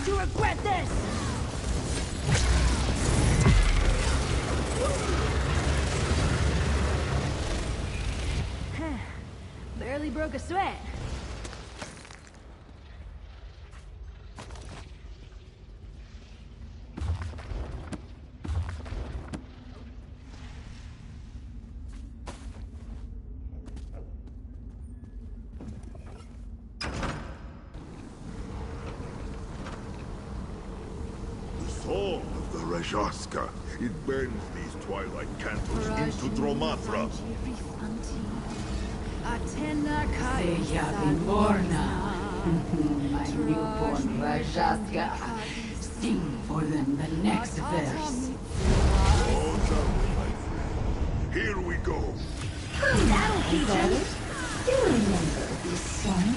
S18: You regret this!
S4: Barely broke a sweat.
S17: Soul of the Rajaska. It bends these twilight cantors into Dromatra.
S5: Seja Bimborna, my newborn Rajaska. Sing for them the next verse.
S17: Here we go.
S5: That'll teach them. Do you remember this song?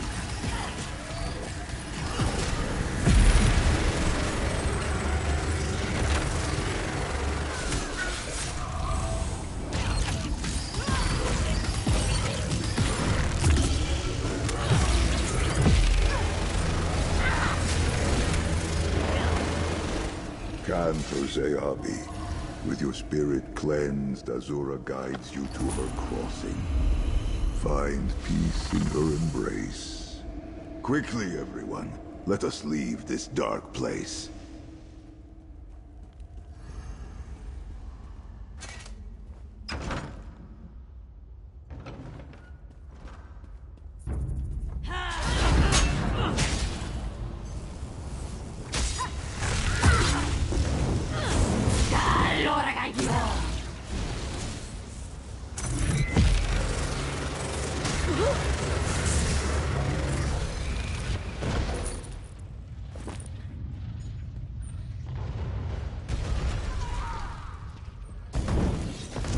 S17: Cantor Zeabi, With your spirit cleansed, Azura guides you to her crossing. Find peace in her embrace. Quickly, everyone. Let us leave this dark place.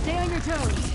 S2: Stay on your toes.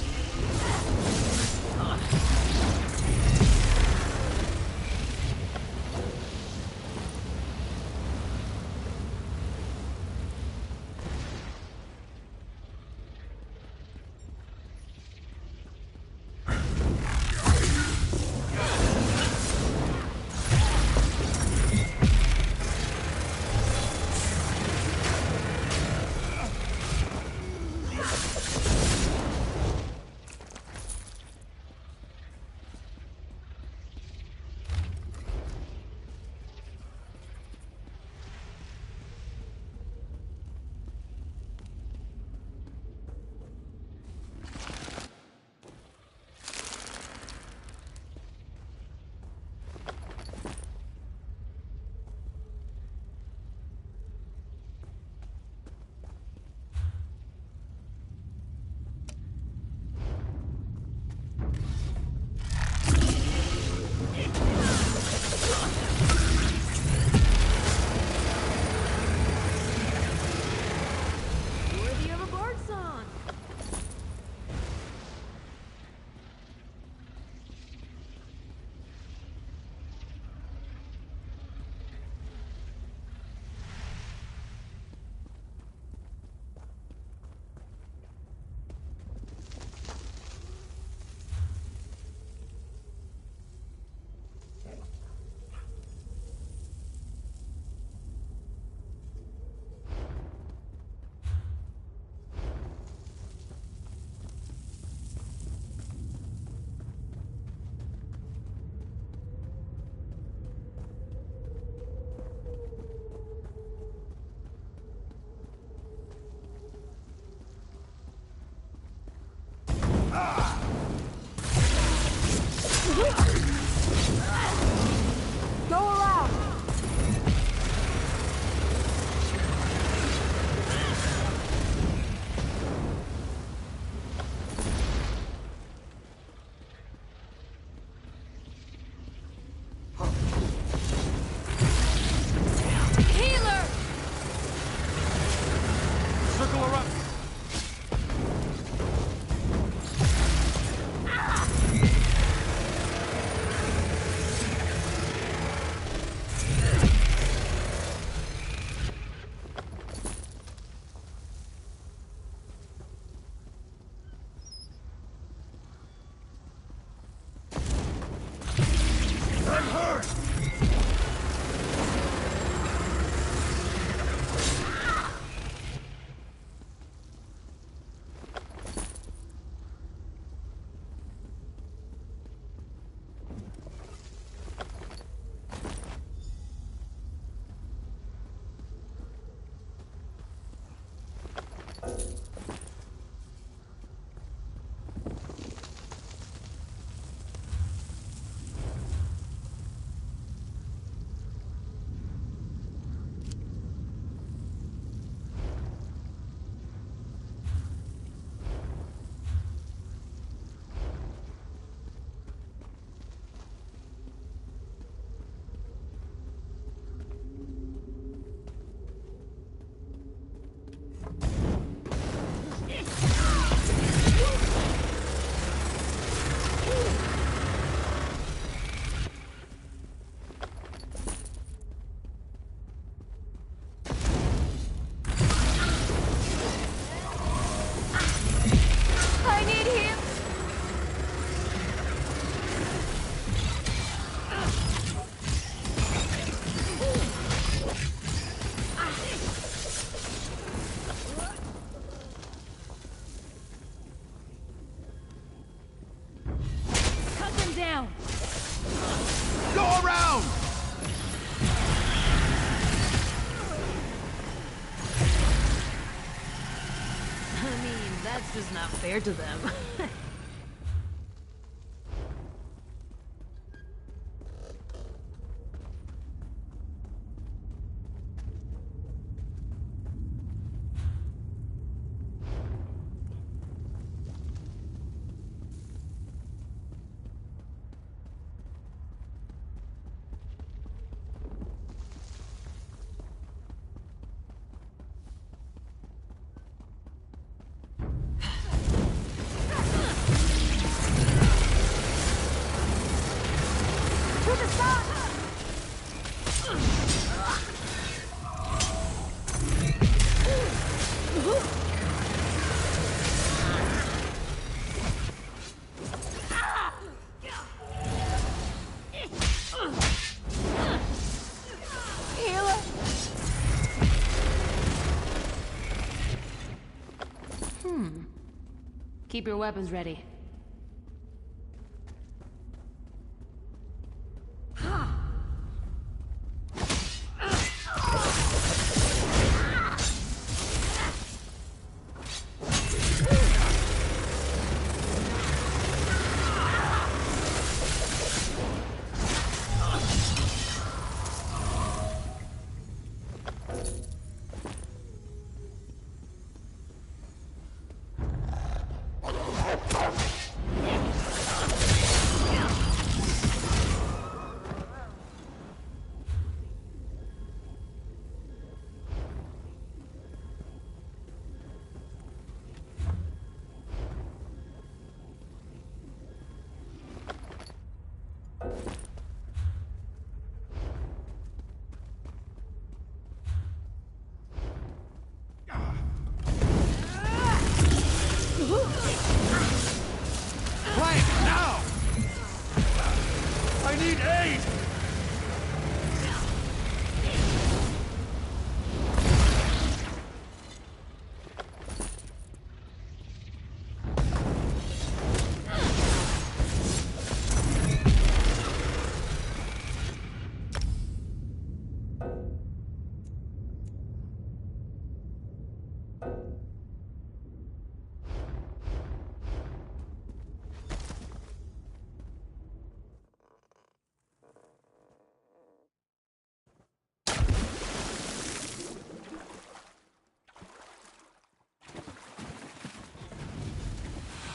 S8: not fair to them.
S4: Keep your weapons ready.
S1: Quiet, now! I need aid!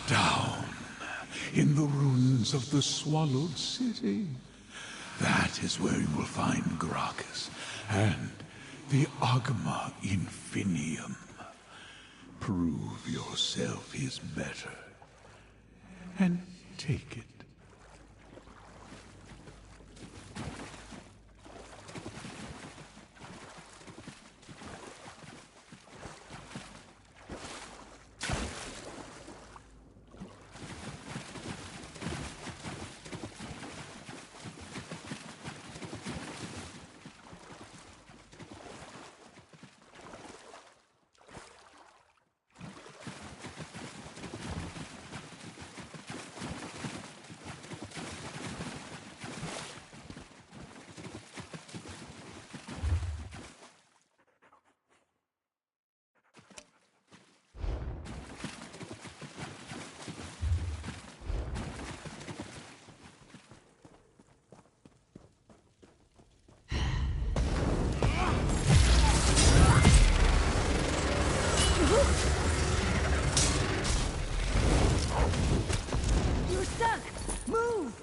S1: Down in the ruins of the Swallowed City. That is where you will find Gracchus and the Agma Infinium. Prove yourself is better, and take it.
S18: You're stuck! Move!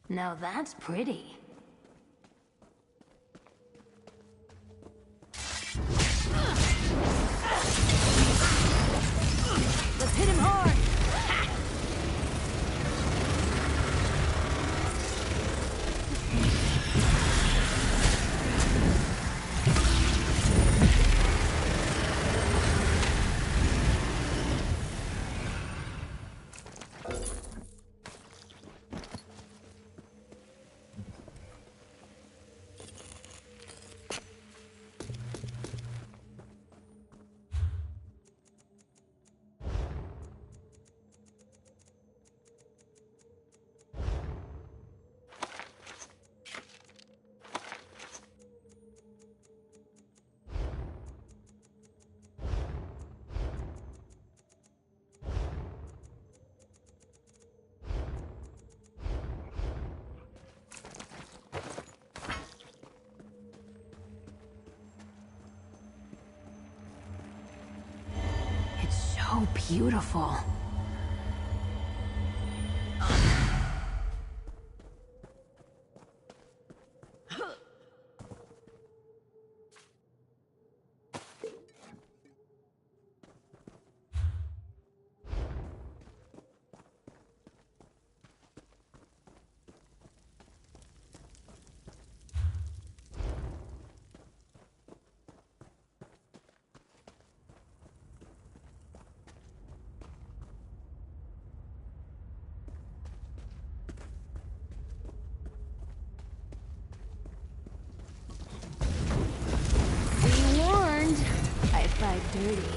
S4: Now that's pretty.
S18: Let's hit him hard!
S4: so beautiful. Be warned, I fight dirty.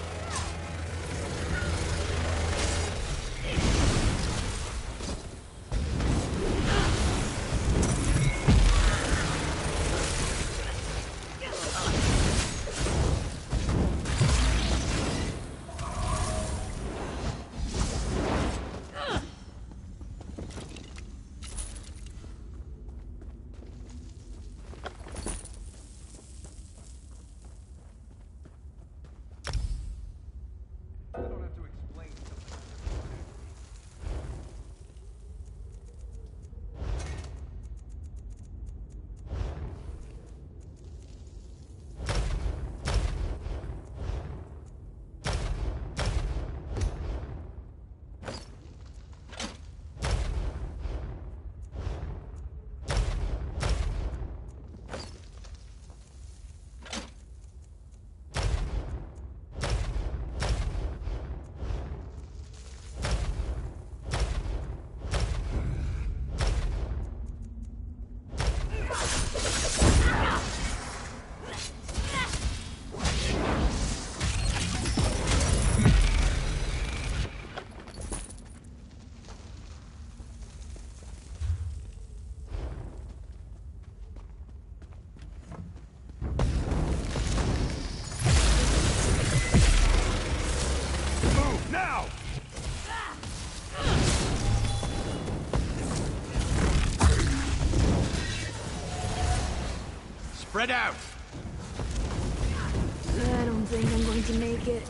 S12: Spread out!
S4: I don't think I'm going to make it.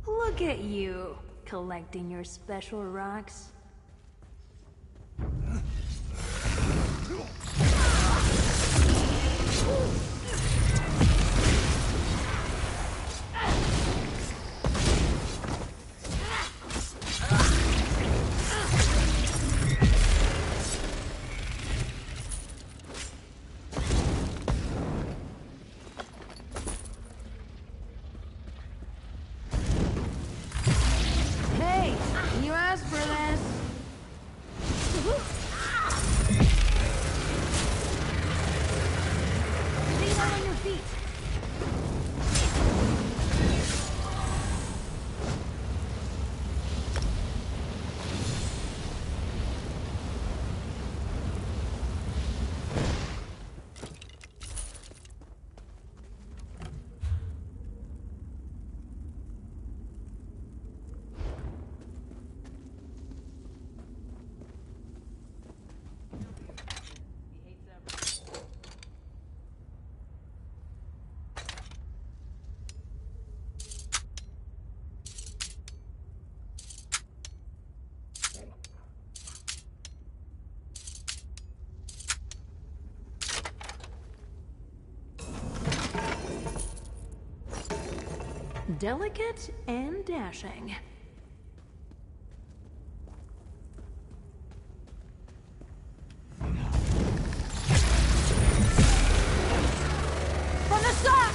S4: Look at you, collecting your special rocks. Hey, you asked for this. Stay down on your feet. Delicate and dashing. From the start!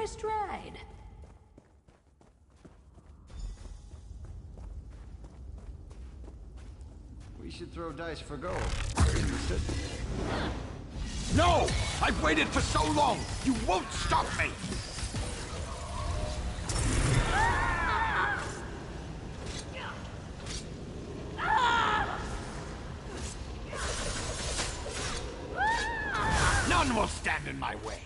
S4: stride.
S12: We should throw dice for gold. Interested?
S1: No! I've waited for so long! You won't stop me! None will stand in my way.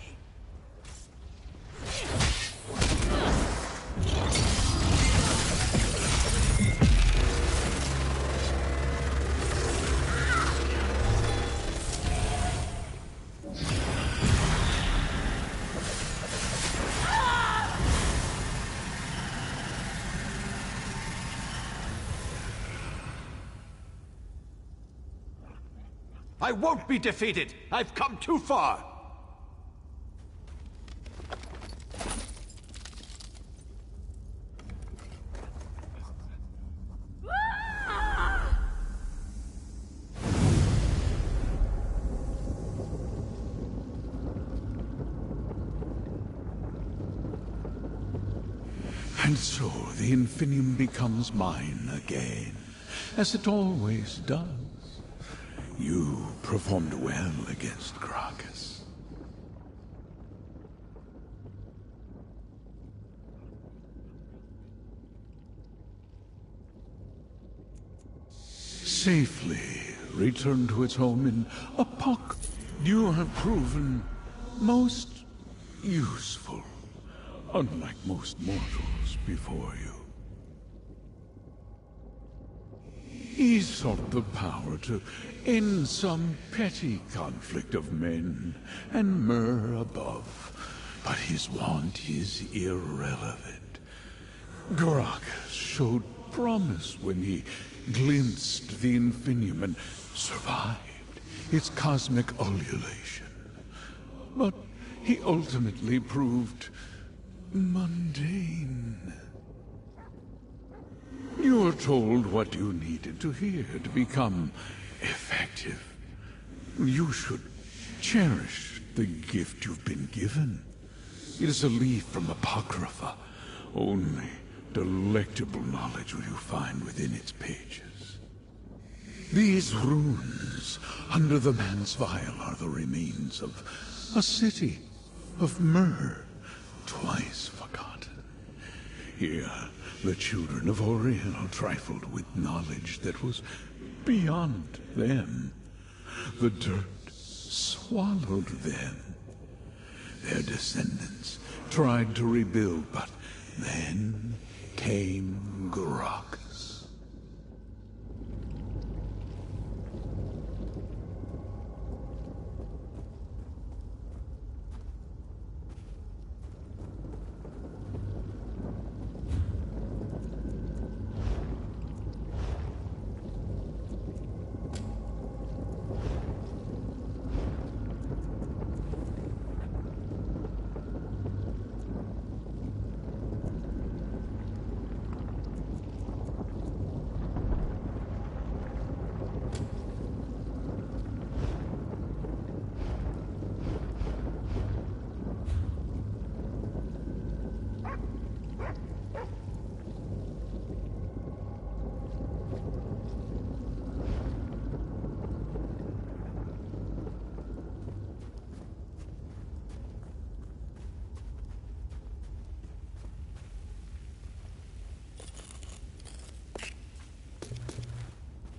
S1: I won't be defeated! I've come too far! And so the Infinium becomes mine again, as it always does. You performed well against Gracchus. Safely returned to its home in Apoc. You have proven most useful, unlike most mortals before you. He sought the power to end some petty conflict of men and Myr above, but his want is irrelevant. Gracchus showed promise when he glimpsed the Infinium and survived its cosmic ululation. But he ultimately proved mundane. You were told what you needed to hear to become effective. You should cherish the gift you've been given. It is a leaf from Apocrypha. Only delectable knowledge will you find within its pages. These runes under the man's vial are the remains of a city of Myr, twice forgotten. Here, the children of Oriel trifled with knowledge that was beyond them. The dirt swallowed them. Their descendants tried to rebuild, but then came Gracchus.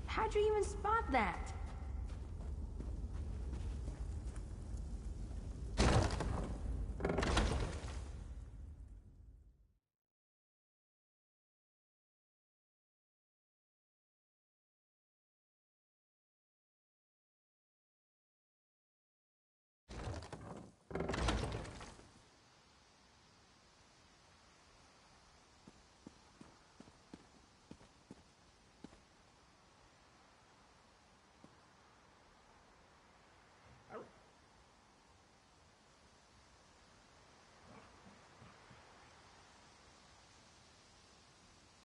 S4: How'd you even spot that?